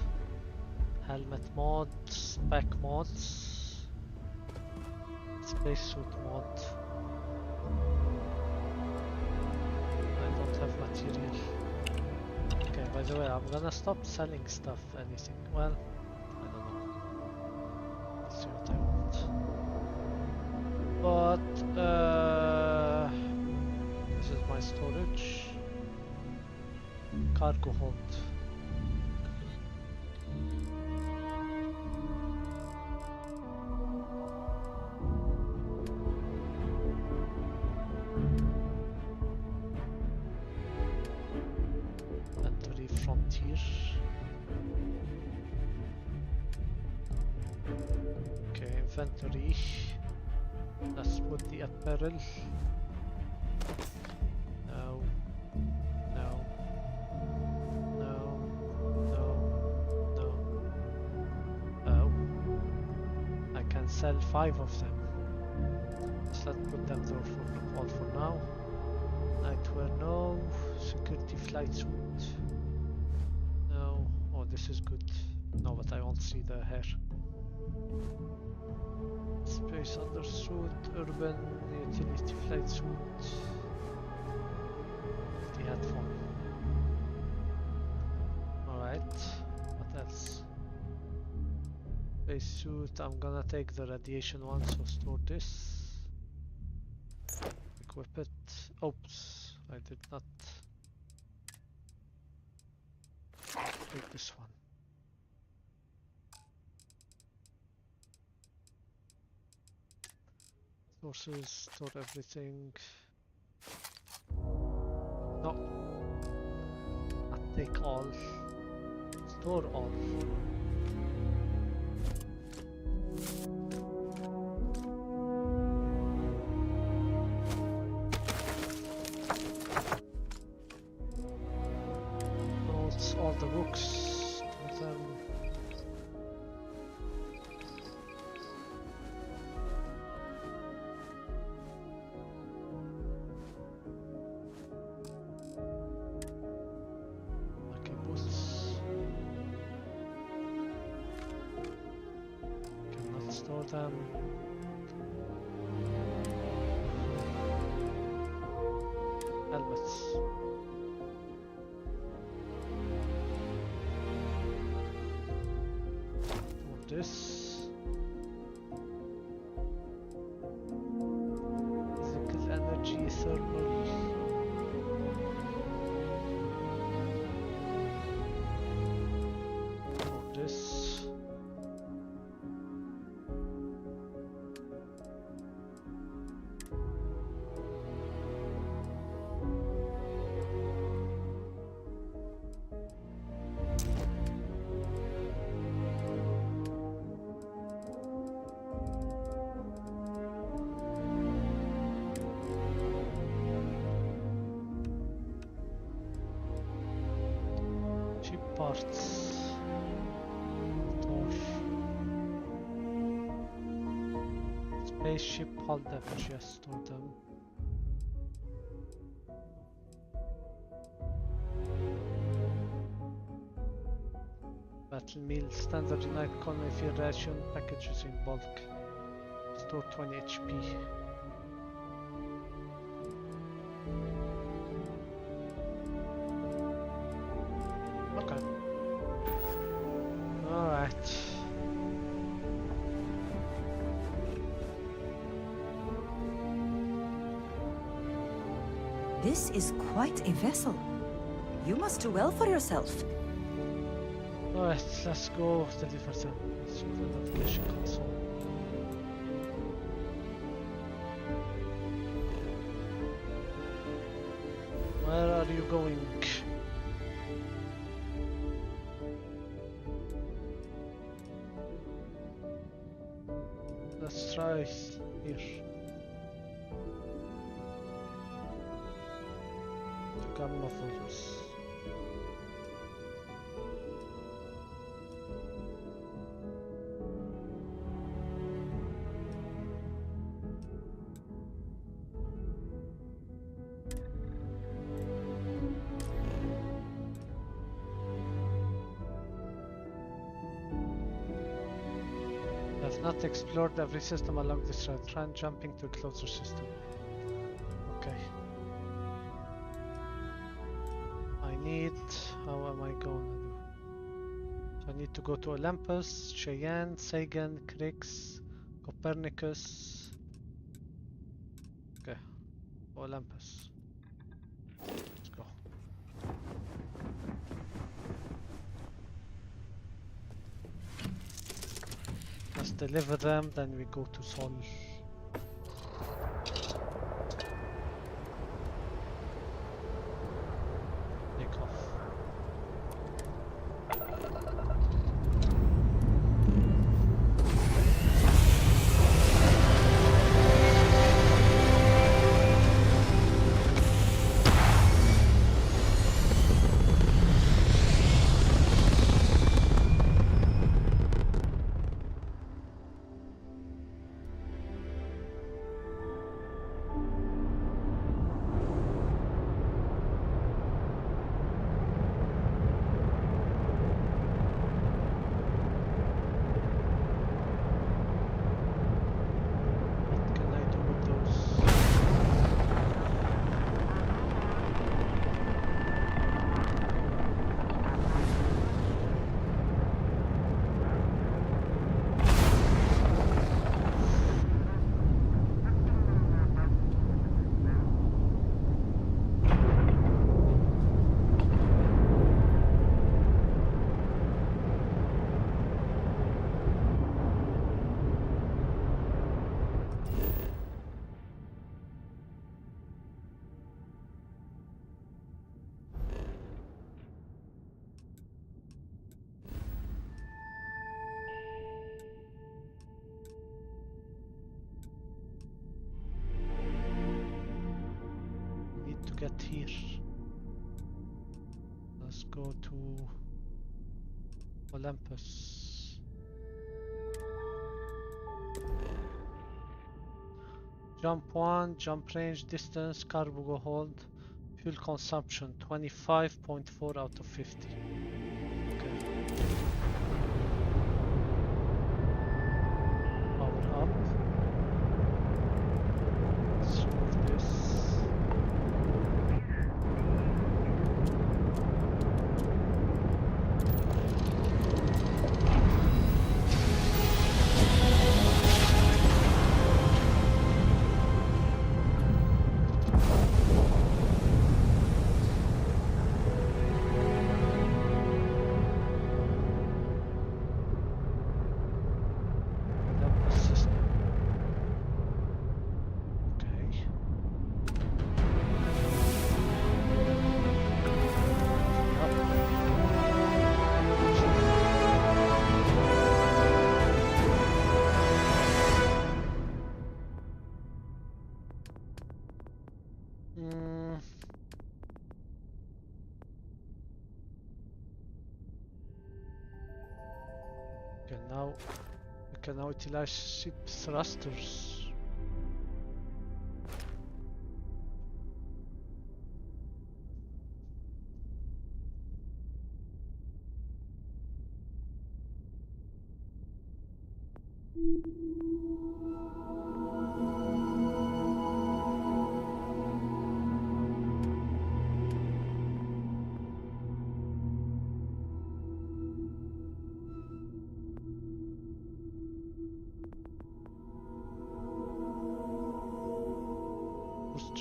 Helmet mods, spec mods, spacesuit mod. I don't have material. Okay, by the way, I'm gonna stop selling stuff, anything. Well, I don't know. Let's see what I want. But, this is my storage. Cargo hold. Frontier. Okay, inventory. Let's put the apparel. No. No. No. No. No. Oh. I can sell 5 of them. Let's not put them there for all for now. Nightwear, no. Security flight suit. No. Oh, this is good. No, but I won't see the hair. Space undersuit, urban utility flight suit. The headphone. Alright. What else? Space suit. I'm gonna take the radiation one, so store this. Equip it. Oops, I did not take this one. Sources, store everything. No. Not take all. Store all. Notes, all the books. Put them. Okay, boots. Cannot store them. Helmets. This physical energy, thermal. This cheap parts. Door. Spaceship hull damage, yes, store them. Battle meal, standard United economy fuel ration, packages in bulk. Store 20 HP. Okay. Alright. This is quite a vessel. You must do well for yourself. Alright, let's go deliver them. Let's use the navigation console. Where are you going? Let's try here. To Gamma Falls. Not explored every system along this route. Try jumping to a closer system. Okay. I need... How am I going to do? So I need to go to Olympus, Cheyenne, Sagan, Crix, Copernicus. Okay. Olympus. Let's go. Let's deliver them, then we go to Sol. Take off. Get here. Let's go to Olympus. Jump 1, jump range, distance, cargo hold, fuel consumption 25.4 out of 50. Okay. Power up. Let's remove this. Okay, now we can now utilize ship thrusters.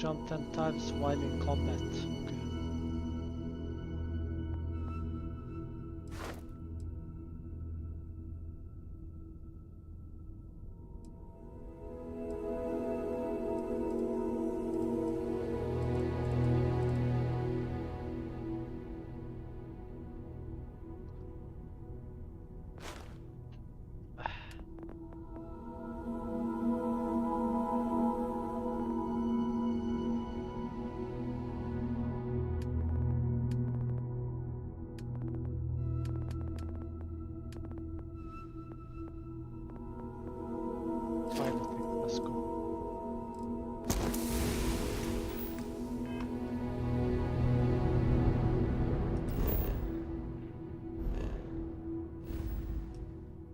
jump 10 times while in combat. Okay. Let's go.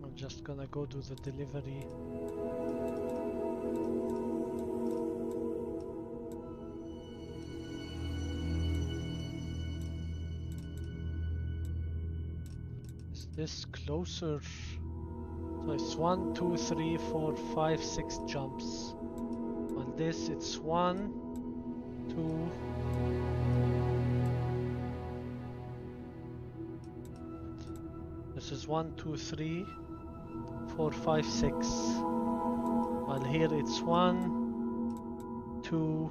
I'm just gonna go do the delivery. Is this closer? So it's 1, 2, 3, 4, 5, 6 jumps. On this it's 1, 2, this is 1, 2, 3, 4, 5, 6. While here it's 1, 2,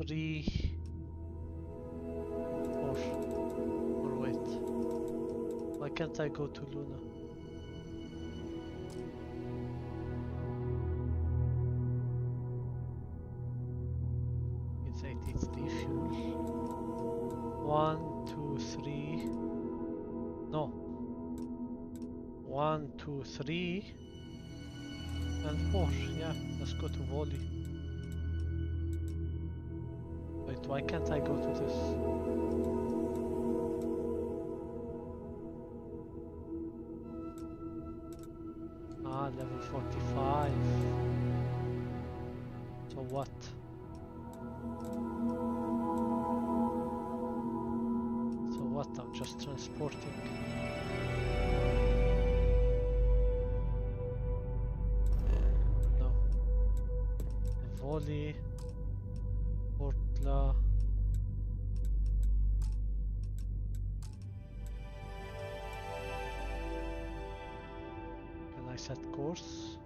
3, or wait. Why can't I go to Luna? It's 83 fuel. 1, 2, 3. No. 1, 2, 3. And 4. Yeah, let's go to Volley. Wait, why can't I go to this? Ah, level 45. So what? So what? I'm just transporting. No. Volley. Portla. Can I set course?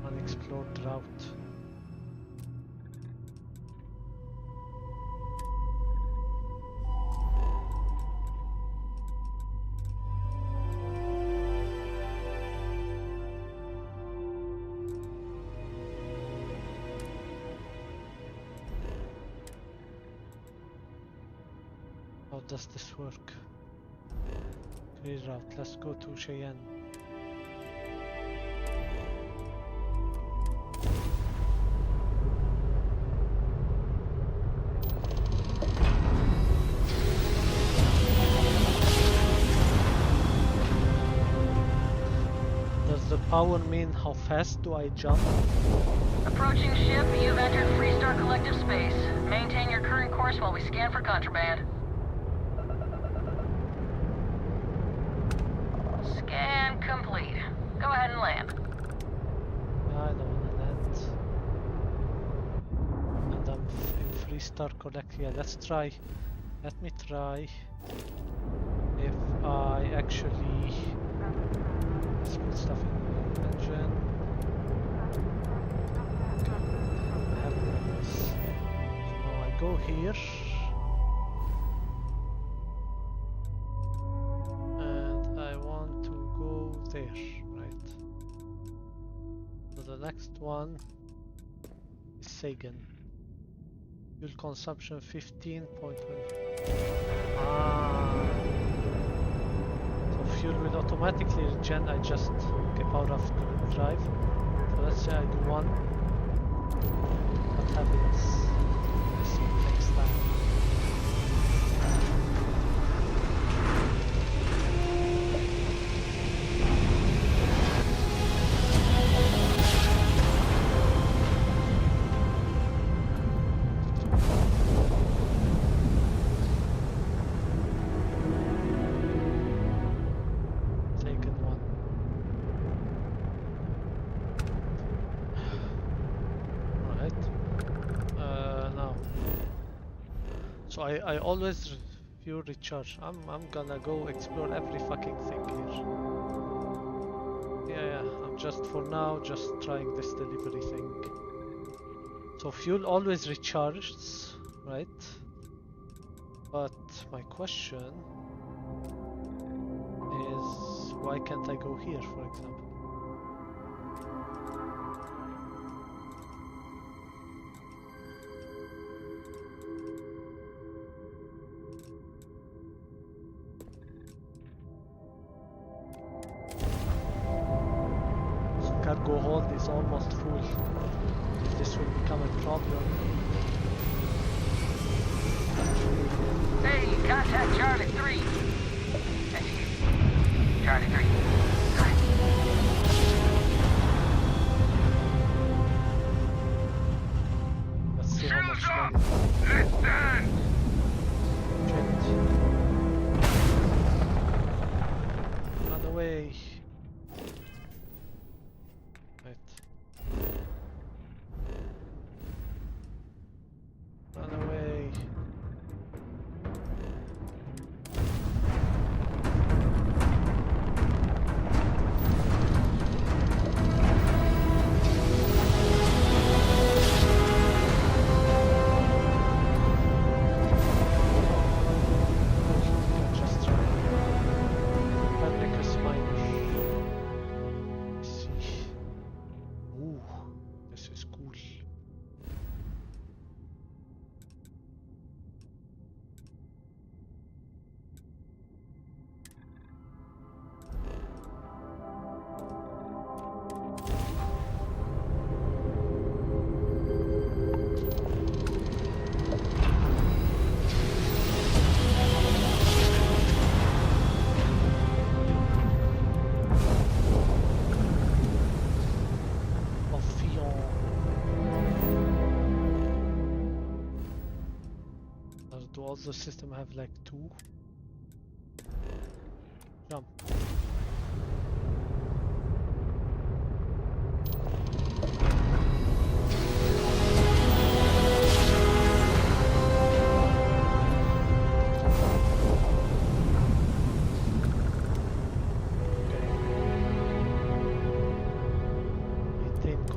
Unexplored route. How does this work? Clear route. Let's go to Cheyenne. Does the power mean how fast do I jump? Approaching ship, you've entered Freestar Collective space. Maintain your current course while we scan for contraband. Scan complete. Go ahead and land. I don't wanna land. And I'm in Freestar Collective. Yeah, let's try. Let me try. If I actually... Let's put stuff in the engine. I have this. So now I go here. And I want to go there, right? So the next one is Sagan. Fuel consumption 15.1. Ah. So fuel will automatically regen. I just okay, power off drive. So let's say I do 1. What happens? Let's see next time. Second one. I always fuel recharge. I'm gonna go explore every fucking thing here. Yeah, I'm just for now just trying this delivery thing. So fuel always recharges, right? But my question is, why can't I go here, for example? Cargo hold is almost full. If this will become a problem. Hey, contact Charlie 3. That's you. Charlie 3. Let's see how much money. Shit. Run away. Right. Run away. Just try. Copernicus Minor. Let's see. Ooh, this is cool. Do all the system have like 2? Jump.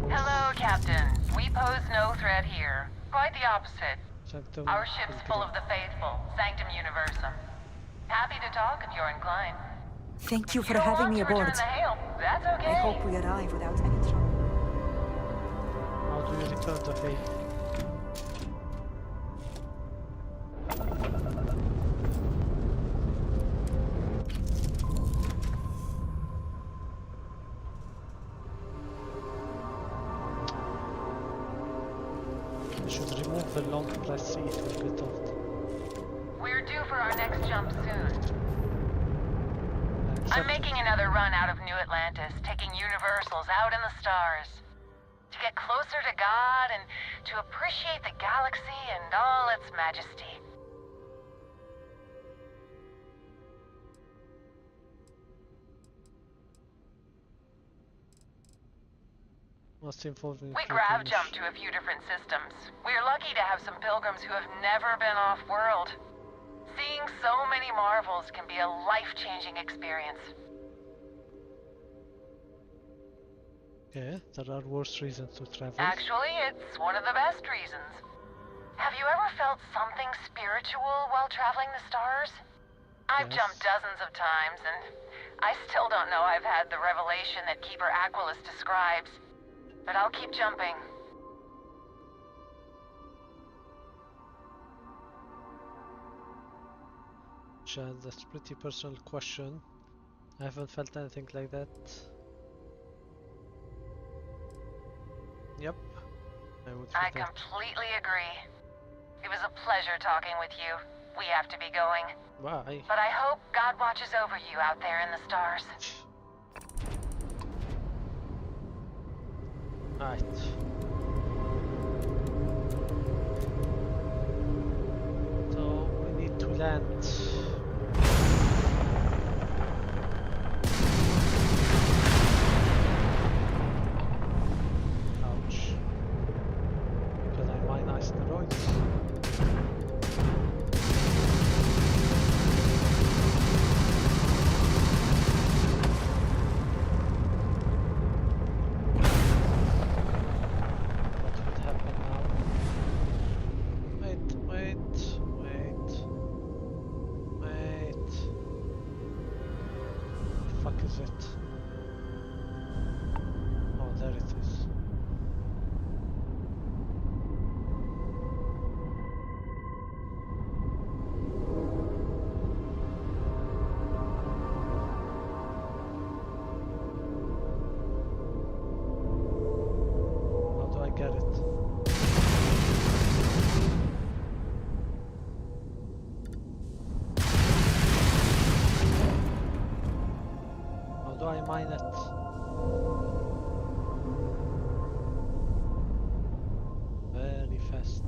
Hello, Captain. We pose no threat here. Quite the opposite. Sanctum Our ship's full of the faithful, Sanctum Universum. Happy to talk if you're inclined. Thank you If for don't having want me to return aboard. the hail, that's okay. I hope we arrive without any trouble. How do you return the hail? I should remove the long press C to get off. We're due for our next jump soon. I'm making another run out of New Atlantis, taking Universals out in the stars. To get closer to God and to appreciate the galaxy and all its majesty. We grav jump to a few different systems. We're lucky to have some pilgrims who have never been off-world. Seeing so many marvels can be a life-changing experience. Yeah, there are worse reasons to travel. Actually, it's one of the best reasons. Have you ever felt something spiritual while traveling the stars? I've jumped dozens of times, and I still don't know I've had the revelation that Keeper Aquilus describes. But I'll keep jumping. Chad, that's a pretty personal question. I haven't felt anything like that. Yep. I completely agree. It was a pleasure talking with you. We have to be going. Why? But I hope God watches over you out there in the stars. Right. So we need to land. Ouch. Can I mine asteroids? is it? Oh, there it is. How do I get it? How do I mine it? Very fast.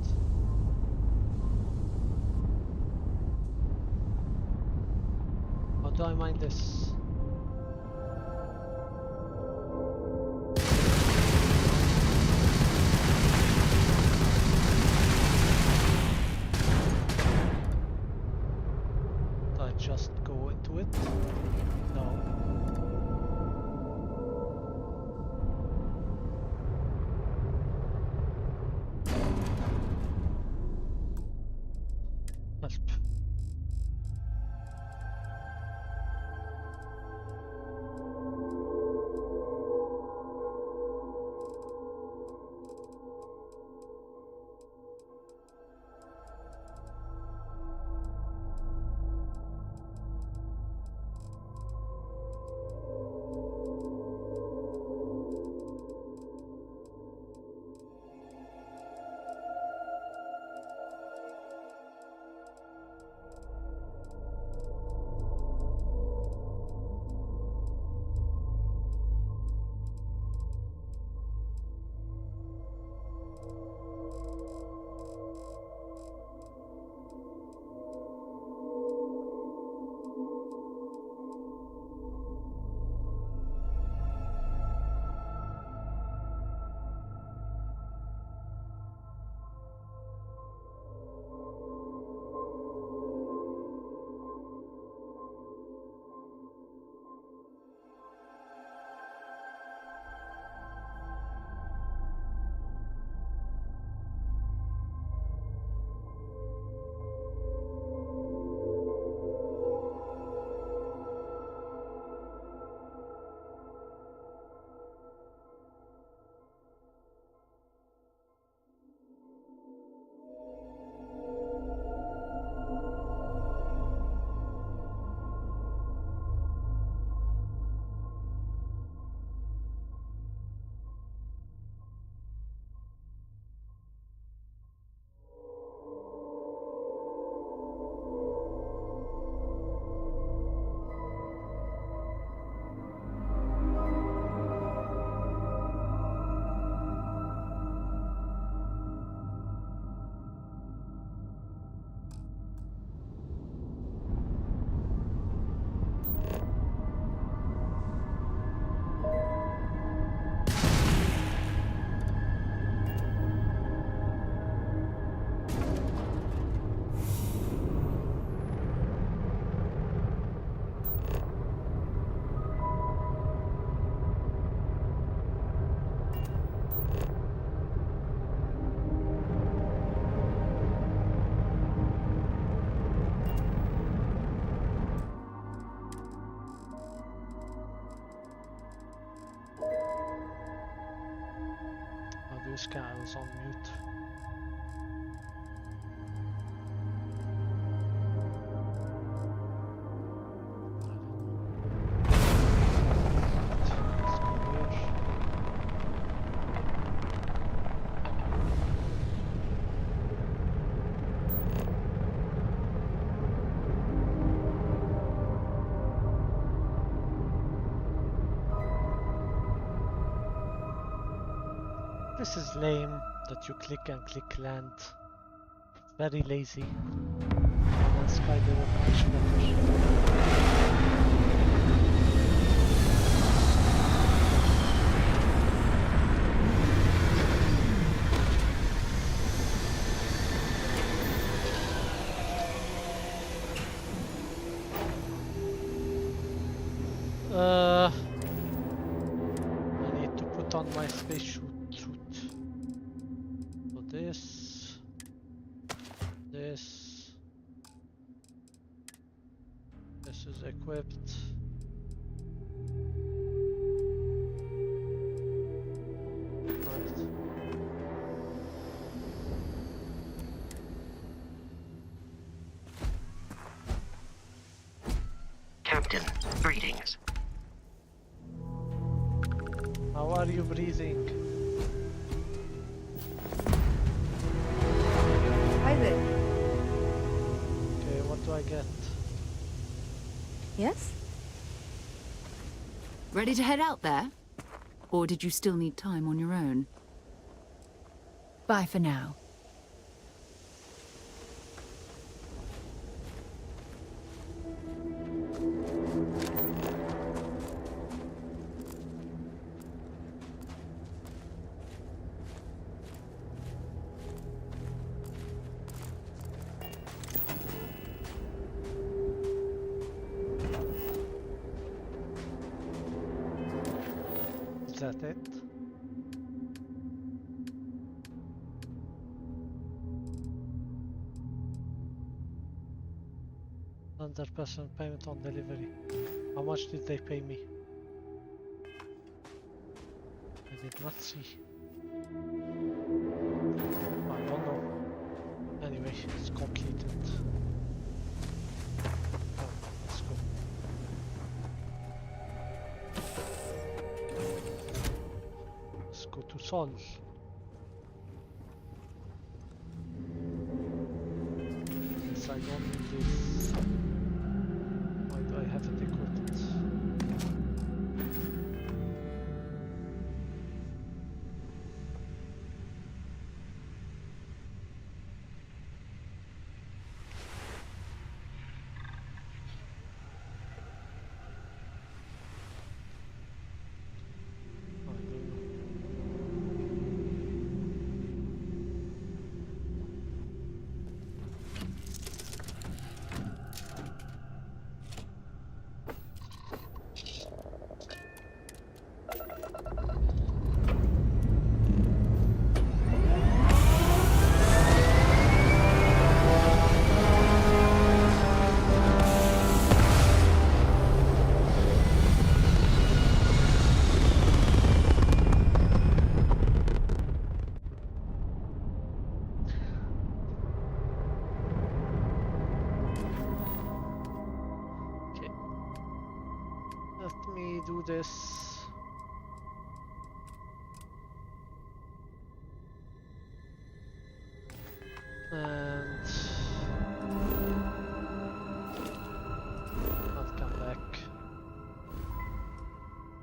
How do I mine this? Do I just go into it? No. Help. This guy was on mute. This is lame that you click and click land. Very lazy. And Sky did it much better. I need to put on my spacesuit. So this, this is equipped. Greetings. How are you breathing? Hi there. Okay, what do I get? Yes? Ready to head out there? Or did you still need time on your own? Bye for now. Is that it? $100% payment on delivery. How much did they pay me? I did not see. I don't know. Anyway, it's completed. Oh, let's go. Let's go to Sol. Yes, I don't need this. Why do I have it equipped? I don't know. Okay. Let me do this. And I'll come back.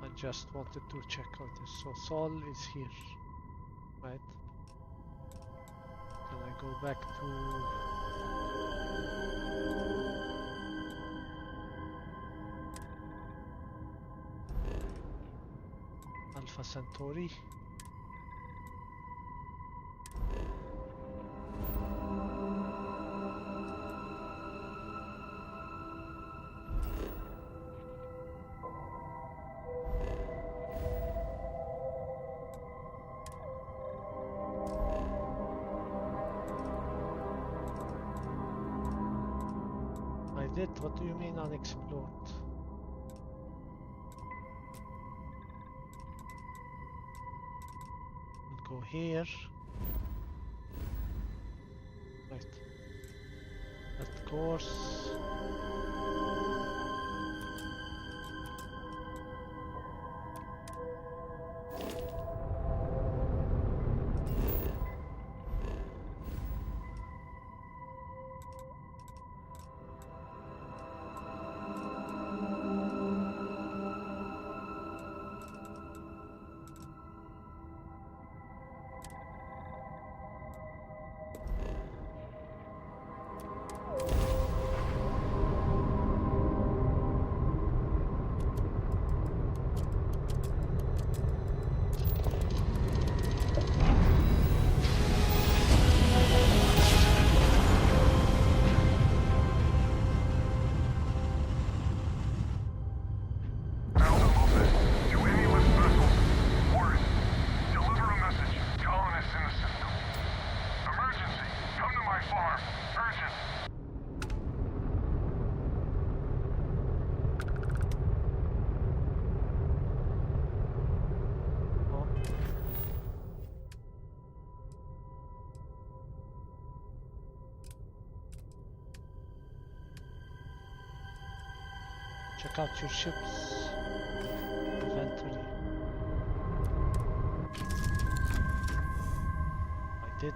I just wanted to check out this. So Sol is here, right? Can I go back to Alpha Centauri? I did. What do you mean unexplored? We'll go here. Right. That course. Check out your ship's inventory. I did.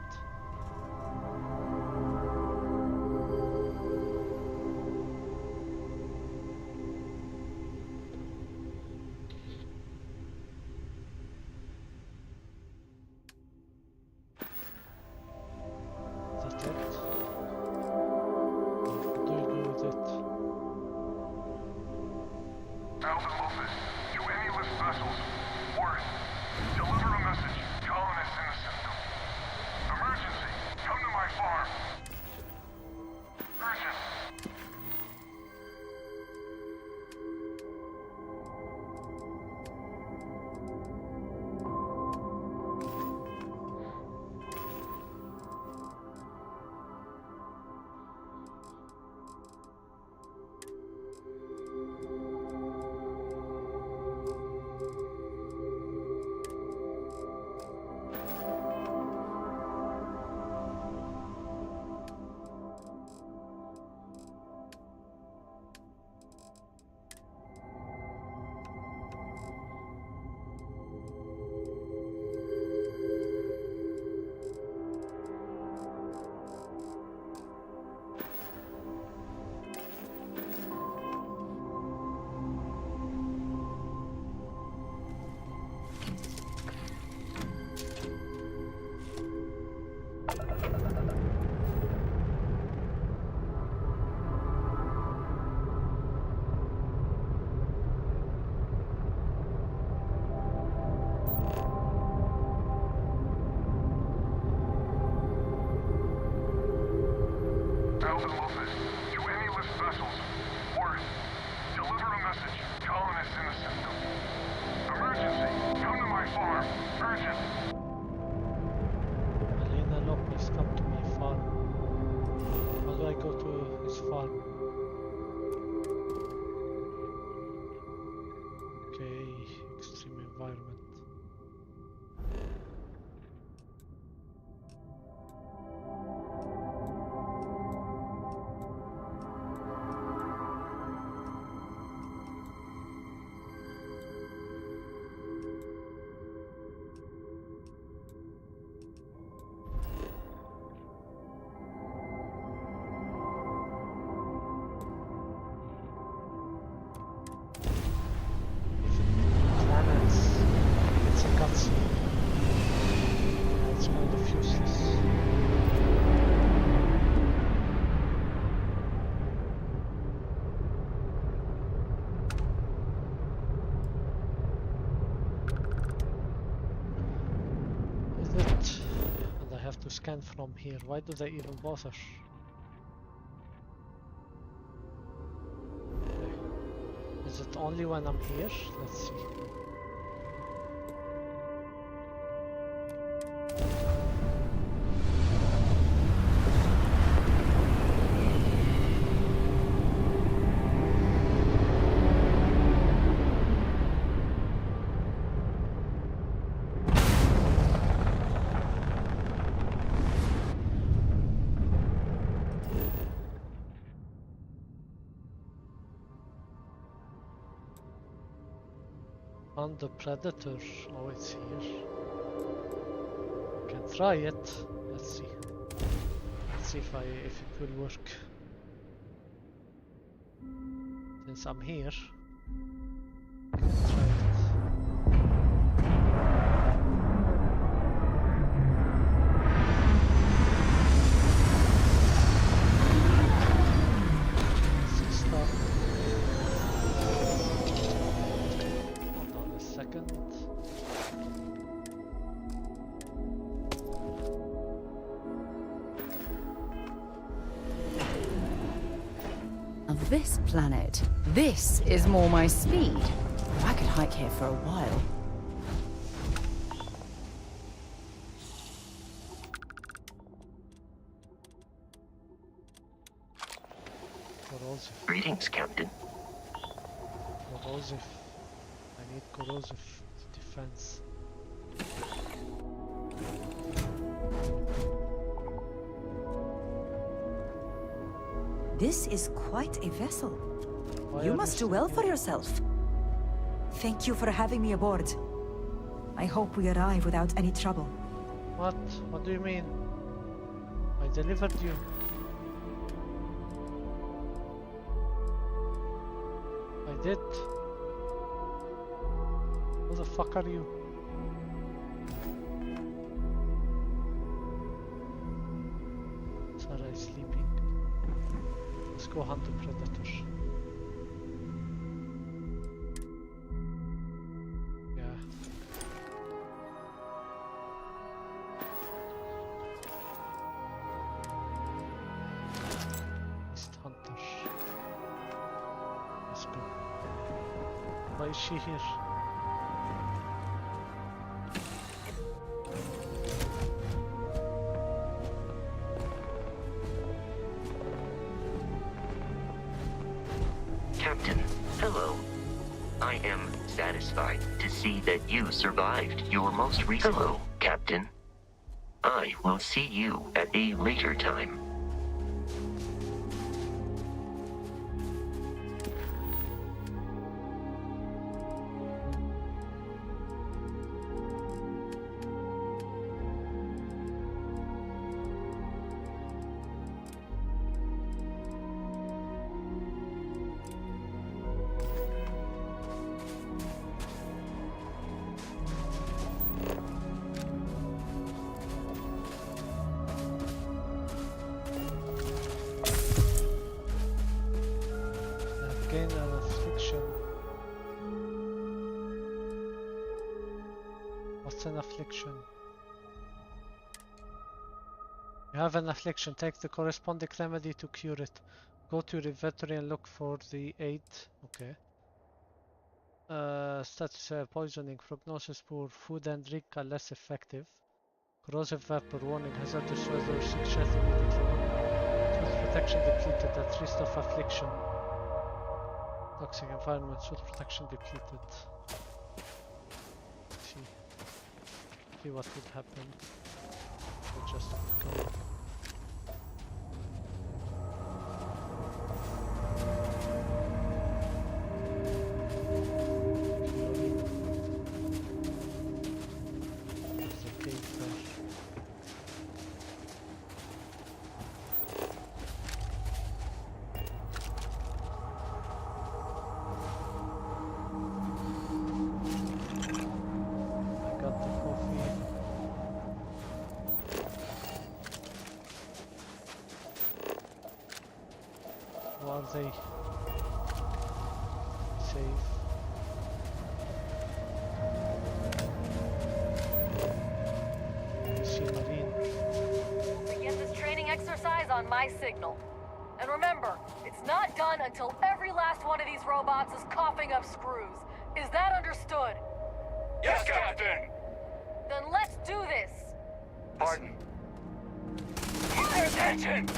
Scan from here. Why do they even bother? Okay. Is it only when I'm here? Let's see. On the Predator. Oh, it's here. Can try it. Let's see. Let's see if it will work. Since I'm here, can try it. This planet. This is more my speed. I could hike here for a while. Corrosive. Greetings, Captain. Corrosive. I need corrosive defense. This is quite a vessel. You must do well for yourself. Thank you for having me aboard. I hope we arrive without any trouble. What? What do you mean? I delivered you. I did. Who the fuck are you? Sarah is sleeping. Let's go hunt the predator. Yeah. Beast hunter. Let's go. Why is she here? Captain, hello. I am satisfied to see that you survived your most recent... Hello, Captain. I will see you at a later time. Gain an affliction. What's an affliction? You have an affliction. Take the corresponding remedy to cure it. Go to your inventory and look for the aid. Okay. Status poisoning. Prognosis poor. Food and drink are less effective. Corrosive vapor. Warning. Hazardous weather. Seek shelter immediately. Tooth protection depleted. At risk of affliction. Toxic environment, suit protection depleted. See what would happen. We'll just go. There's a cave there. Are they safe? You see Marine. Begin this training exercise on my signal. And remember, it's not done until every last one of these robots is coughing up screws. Is that understood? Yes, Captain! Then let's do this! Pardon? Pay attention!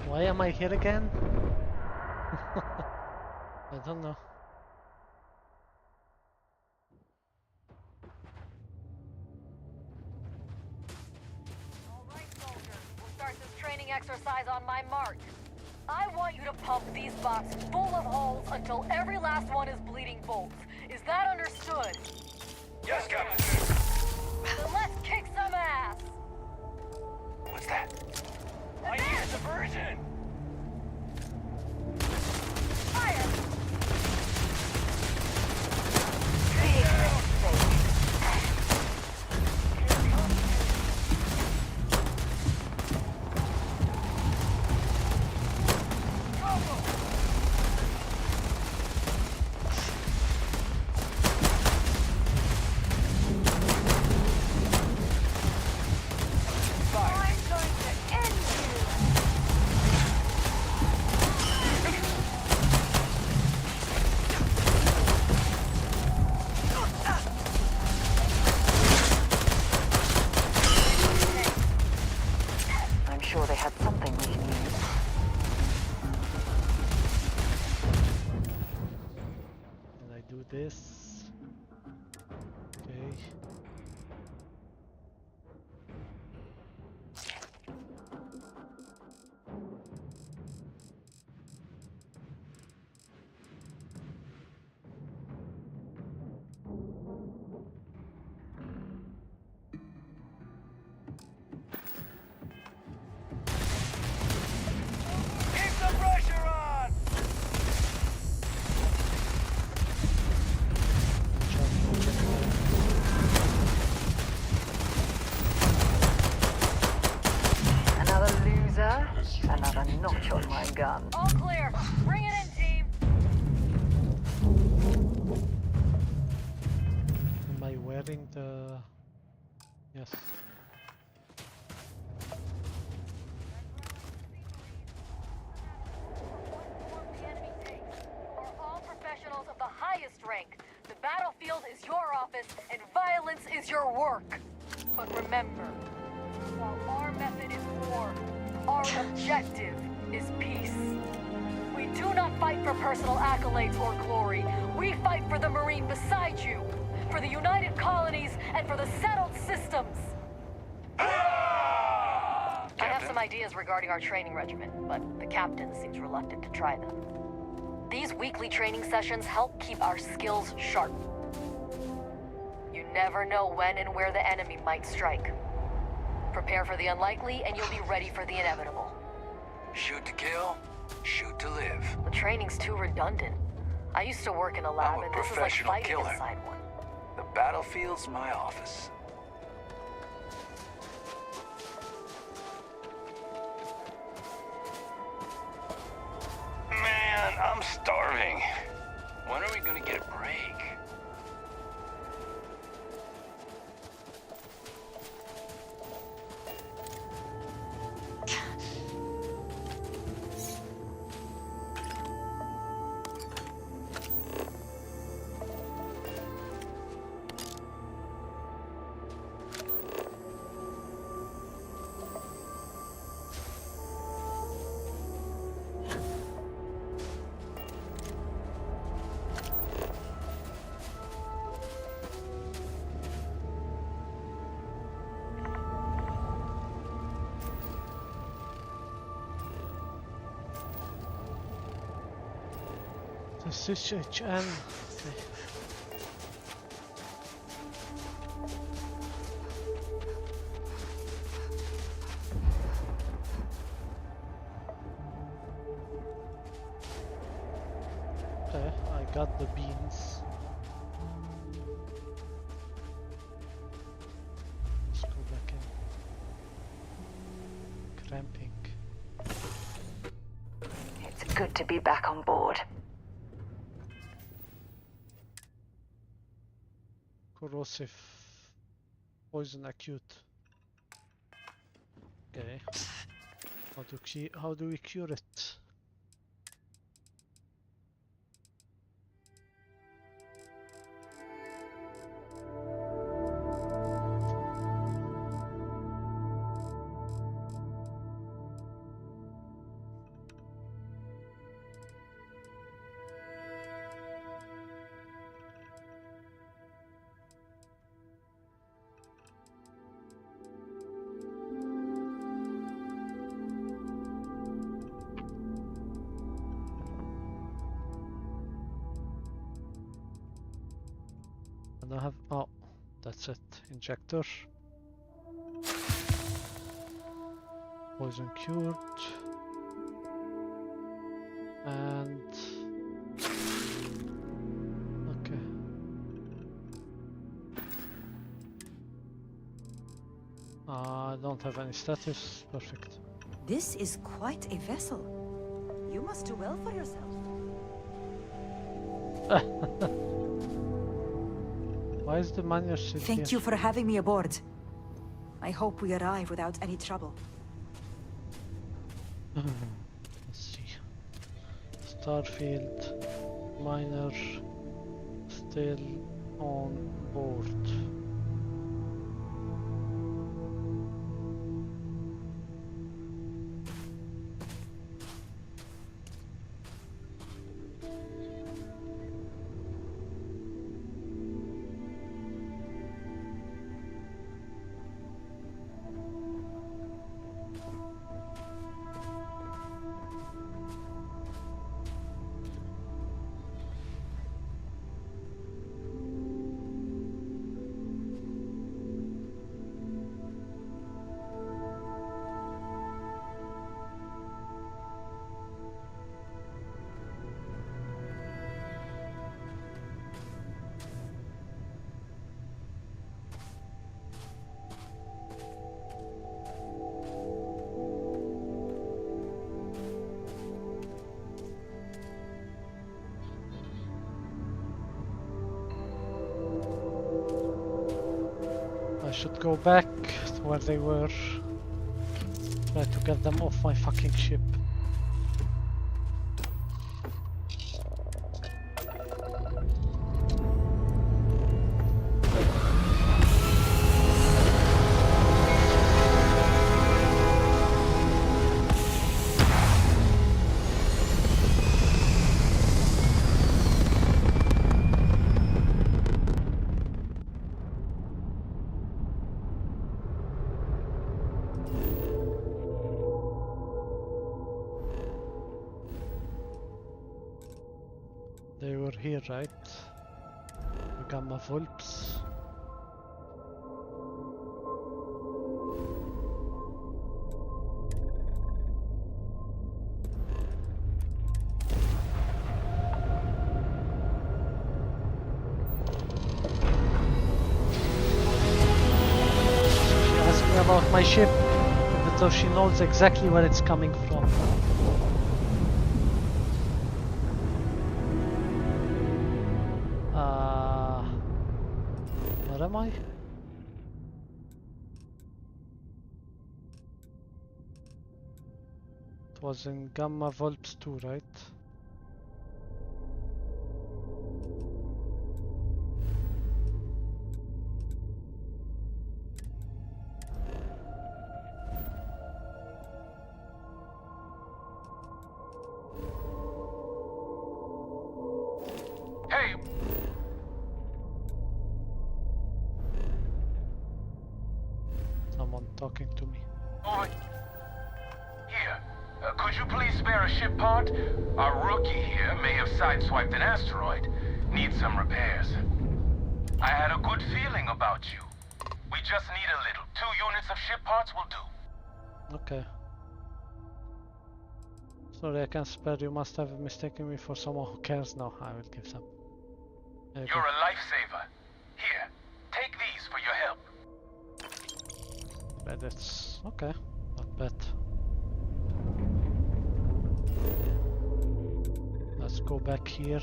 Why am I here again? I don't know. Alright, soldiers, we'll start this training exercise on my mark. I want you to pump these boxes full of holes until every last one is bleeding bolts. Is that understood? Yes, Captain! Then let's kick some ass! What's that? I need a diversion! Fire! sure they had something we can use. And I do this. Okay. Keep the pressure on! Another loser, another notch on my gun. All clear. Bring it in, team. Am I wearing the... Yes. Are all professionals of the highest rank. The battlefield is your office, and violence is your work. But remember, while our method is war, our objective is peace. We do not fight for personal accolades or glory. We fight for the Marine beside you, for the United Colonies, and for the settled systems. I have some ideas regarding our training regimen, but the captain seems reluctant to try them. These weekly training sessions help keep our skills sharp. You never know when and where the enemy might strike. Prepare for the unlikely, and you'll be ready for the inevitable. Shoot to kill, shoot to live. The training's too redundant. I used to work in a lab, I'm a and this is like professional fighting killer. inside one. The battlefield's my office. Man, I'm starving. When are we gonna get a break? This is HN. Okay. Okay, I got the beans. Let's go back in. Cramping. It's good to be back on board. Corrosive. Poison acute. Okay. How do we cure it? I don't have. Oh, that's it. Injector. Poison cured. And. Okay. I don't have any status. Perfect. This is quite a vessel. You must do well for yourself. Why is the manual still here? Thank you for having me aboard. I hope we arrive without any trouble. Let's see. Starfield miner still on board. should go back to where they were. Try to get them off my fucking ship. They were here, right? The gamma volts. She asked me about my ship, even though she knows exactly where it's coming from. Where am I? It was in Gamma Volps 2, right? Hey! Someone talking to me. Over here. Could you please spare a ship part? Our rookie here may have sideswiped an asteroid. Needs some repairs. I had a good feeling about you. We just need a little. 2 units of ship parts will do. Okay. Sorry, I can't spare you. Must have mistaken me for someone who cares. No, I will give some. You're a lifesaver. Here, take these for your help. But it's okay, not bad. Let's go back here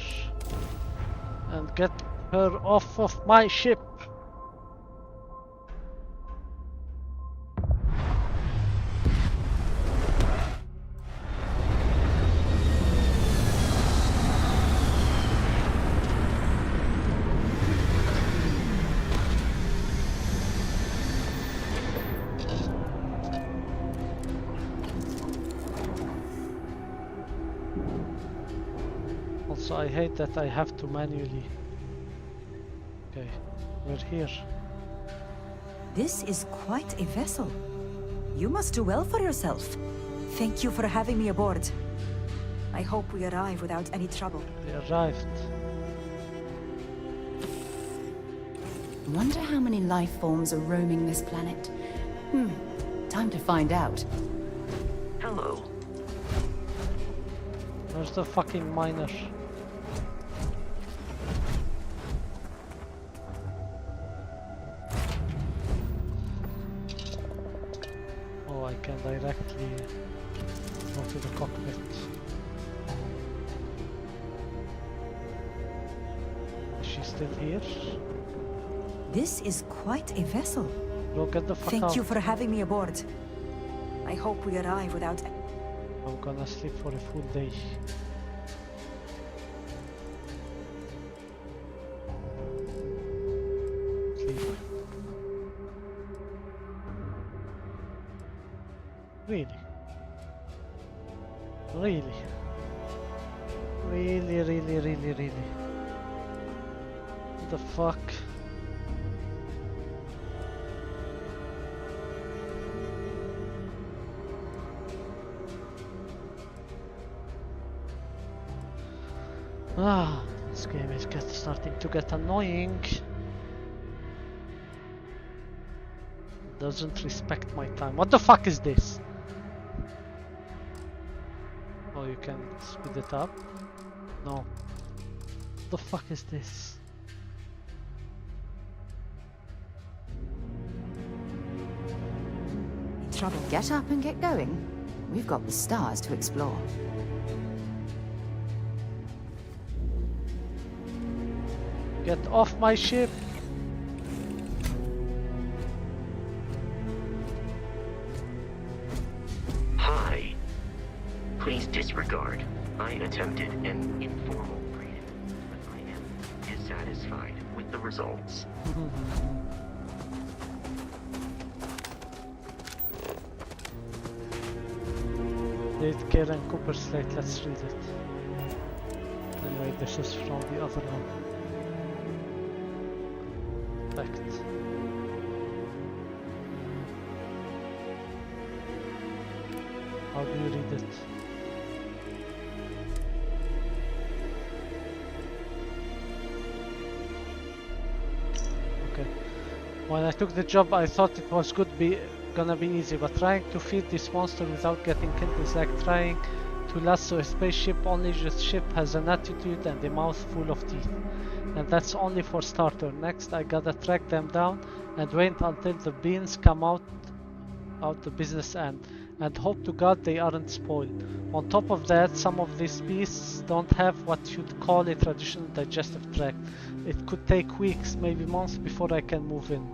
and get her off of my ship. Also, I hate that I have to manually. Okay, we're here. This is quite a vessel. You must do well for yourself. Thank you for having me aboard. I hope we arrive without any trouble. They arrived. Wonder how many life forms are roaming this planet. Time to find out. Hello. Where's the fucking miner? Oh, I can directly go to the cockpit. Is she still here? This is quite a vessel. Go get the fuck out. Thank you for having me aboard. I hope we arrive without... I'm gonna sleep for a full day. Sleep. Really? Really? Really? What the fuck? This game is starting to get annoying. Doesn't respect my time. What the fuck is this? Oh, you can speed it up? No. What the fuck is this? Trouble. Get up and get going. We've got the stars to explore. Get off my ship! Please disregard. I attempted an informal greeting, but I am dissatisfied with the results. Read Karen Cooper slate, let's read it. Anyway, this is from the other one. Fact. How do you read it? Okay. When I took the job, I thought it was gonna be easy, but trying to feed this monster without getting killed is like trying to lasso a spaceship, only the ship has an attitude and a mouth full of teeth. And that's only for starter. Next, I gotta track them down and wait until the beans come out the business end, and hope to God they aren't spoiled. On top of that, some of these beasts don't have what you'd call a traditional digestive tract. It could take weeks, maybe months before I can move in.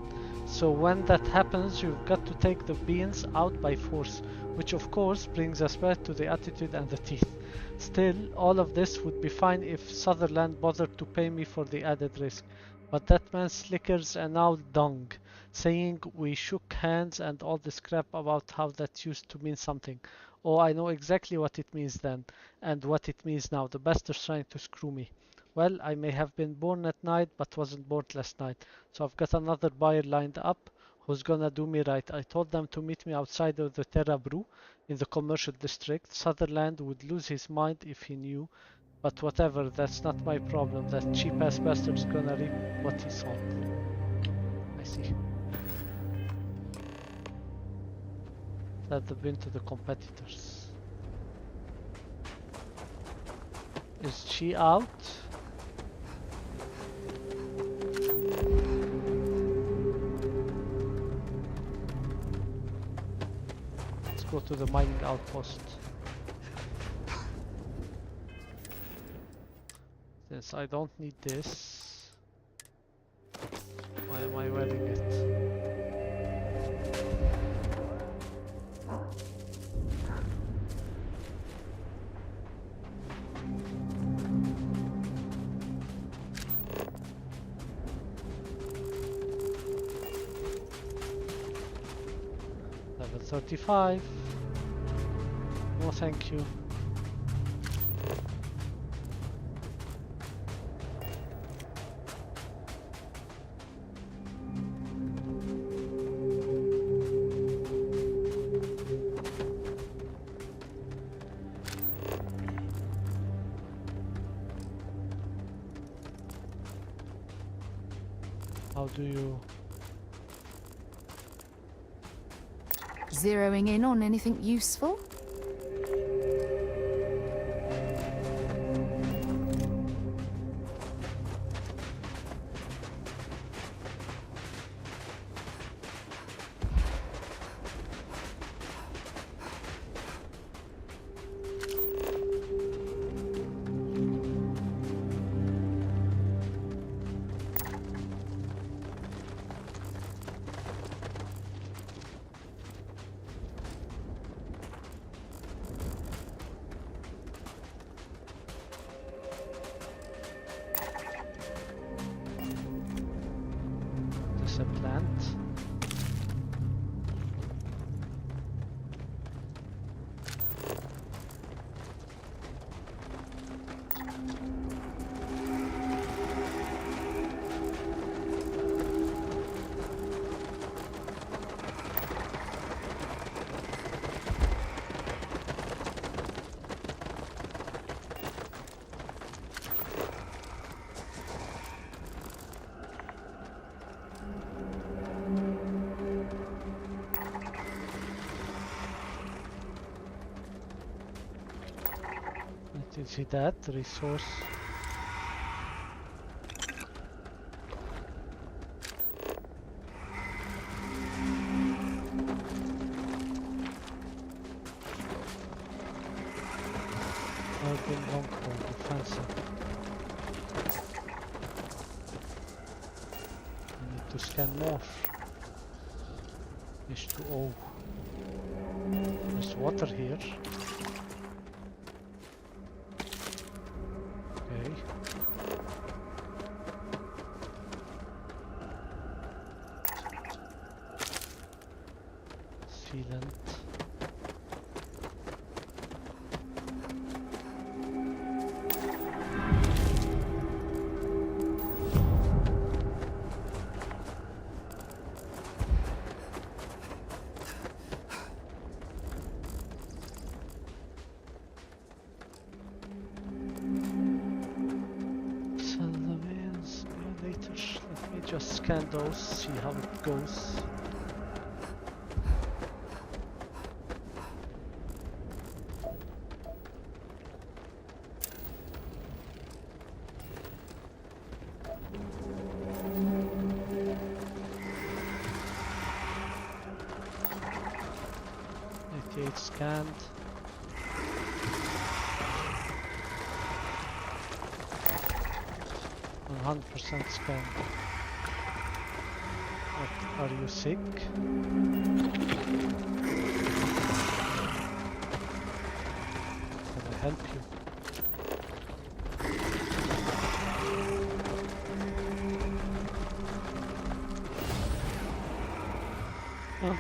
So when that happens, you've got to take the beans out by force, which of course brings us back to the attitude and the teeth. Still, all of this would be fine if Sutherland bothered to pay me for the added risk. But that man slickers and now dung, saying we shook hands and all this crap about how that used to mean something. Oh, I know exactly what it means then, and what it means now. The bastard's trying to screw me. Well, I may have been born at night, but wasn't born last night. So I've got another buyer lined up who's gonna do me right. I told them to meet me outside of the Terra Brew in the commercial district. Sutherland would lose his mind if he knew. But whatever, that's not my problem. That cheap-ass bastard's gonna reap what he sowed. I see. That they've been to the competitors. Is she out? Let's go to the mining outpost. Since I don't need this, why am I wearing it? Level 35. No, thank you. How do you... Zeroing in on anything useful? A plant. You see that resource? Urban longbow defensive. I need to scan more. H2O. There's water here. Sealant. Let me just scan those, see how it goes. Scanned. One 100% scanned. What, are you sick? Can I help you? Oh.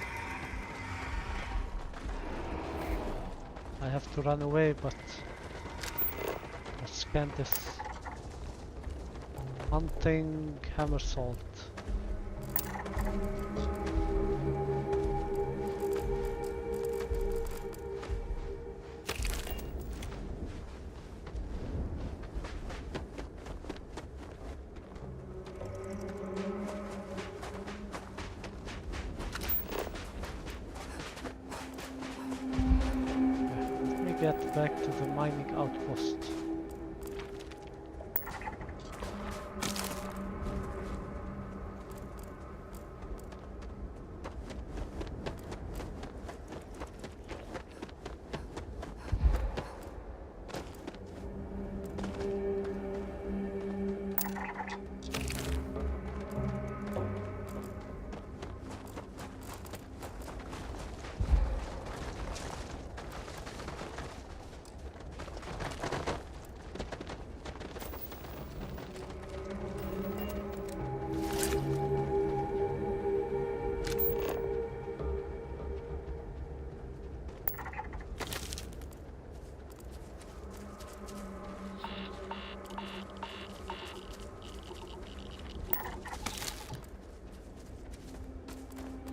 I have to run away, but let's scan this. Hunting hammer salt. Get back to the mining outpost.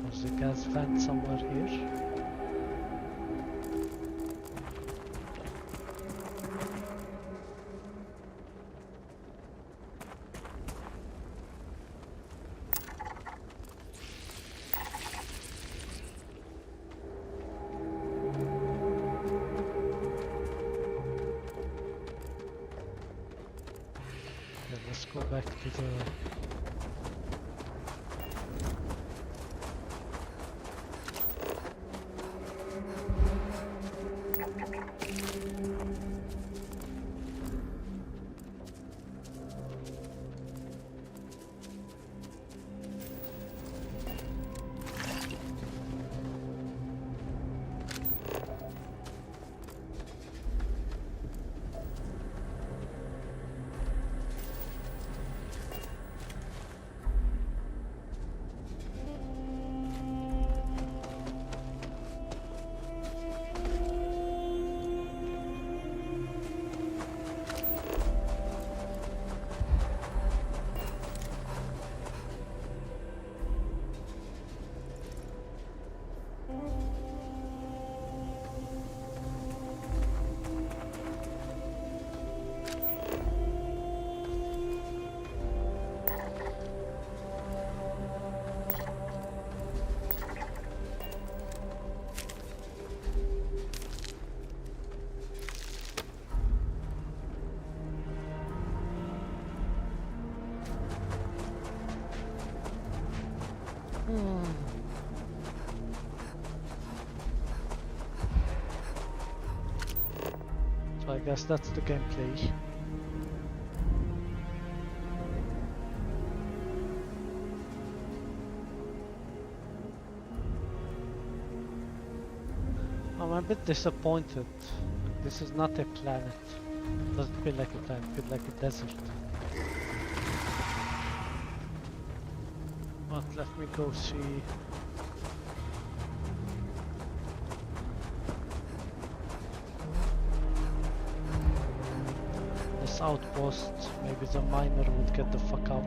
There's a gas vent somewhere here. Okay, let's go back to the So I guess that's the gameplay. I'm a bit disappointed. This is not a planet. It doesn't feel like a planet, it feels like a desert. But let me go see. outpost, maybe the miner would get the fuck out.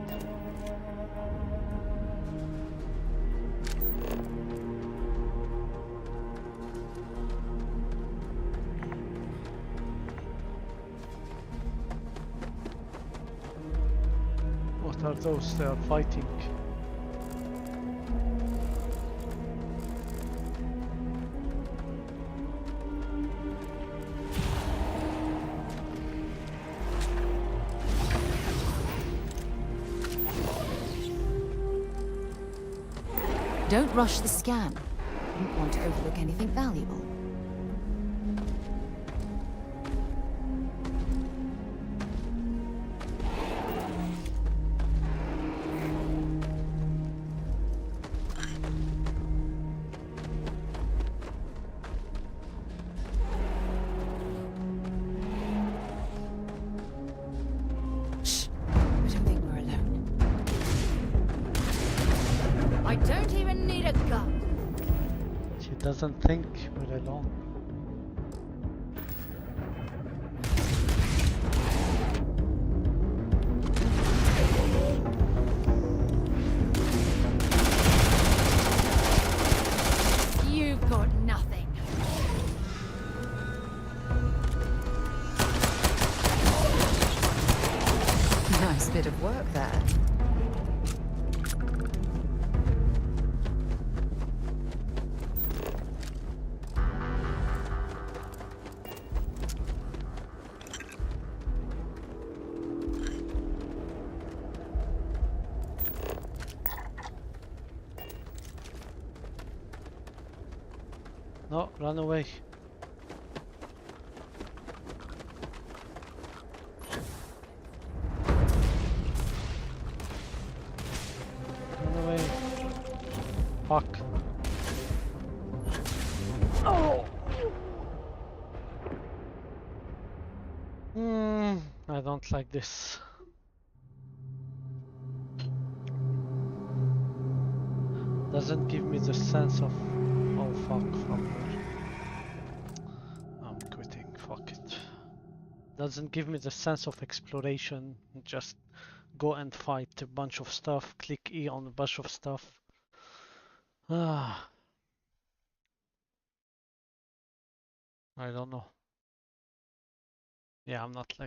What are those? They are fighting. Don't rush the scan. You don't want to overlook anything valuable. Shh. I don't think we're alone. I don't even need a gun. She doesn't think we're alone. You've got nothing. Nice bit of work there. No, run away. Run away. Fuck. Oh! I don't like this. Doesn't give me the sense of oh fuck from here. I'm quitting, fuck it. Doesn't give me the sense of exploration, just go and fight a bunch of stuff, click E on a bunch of stuff. Ah, I don't know. Yeah, I'm not like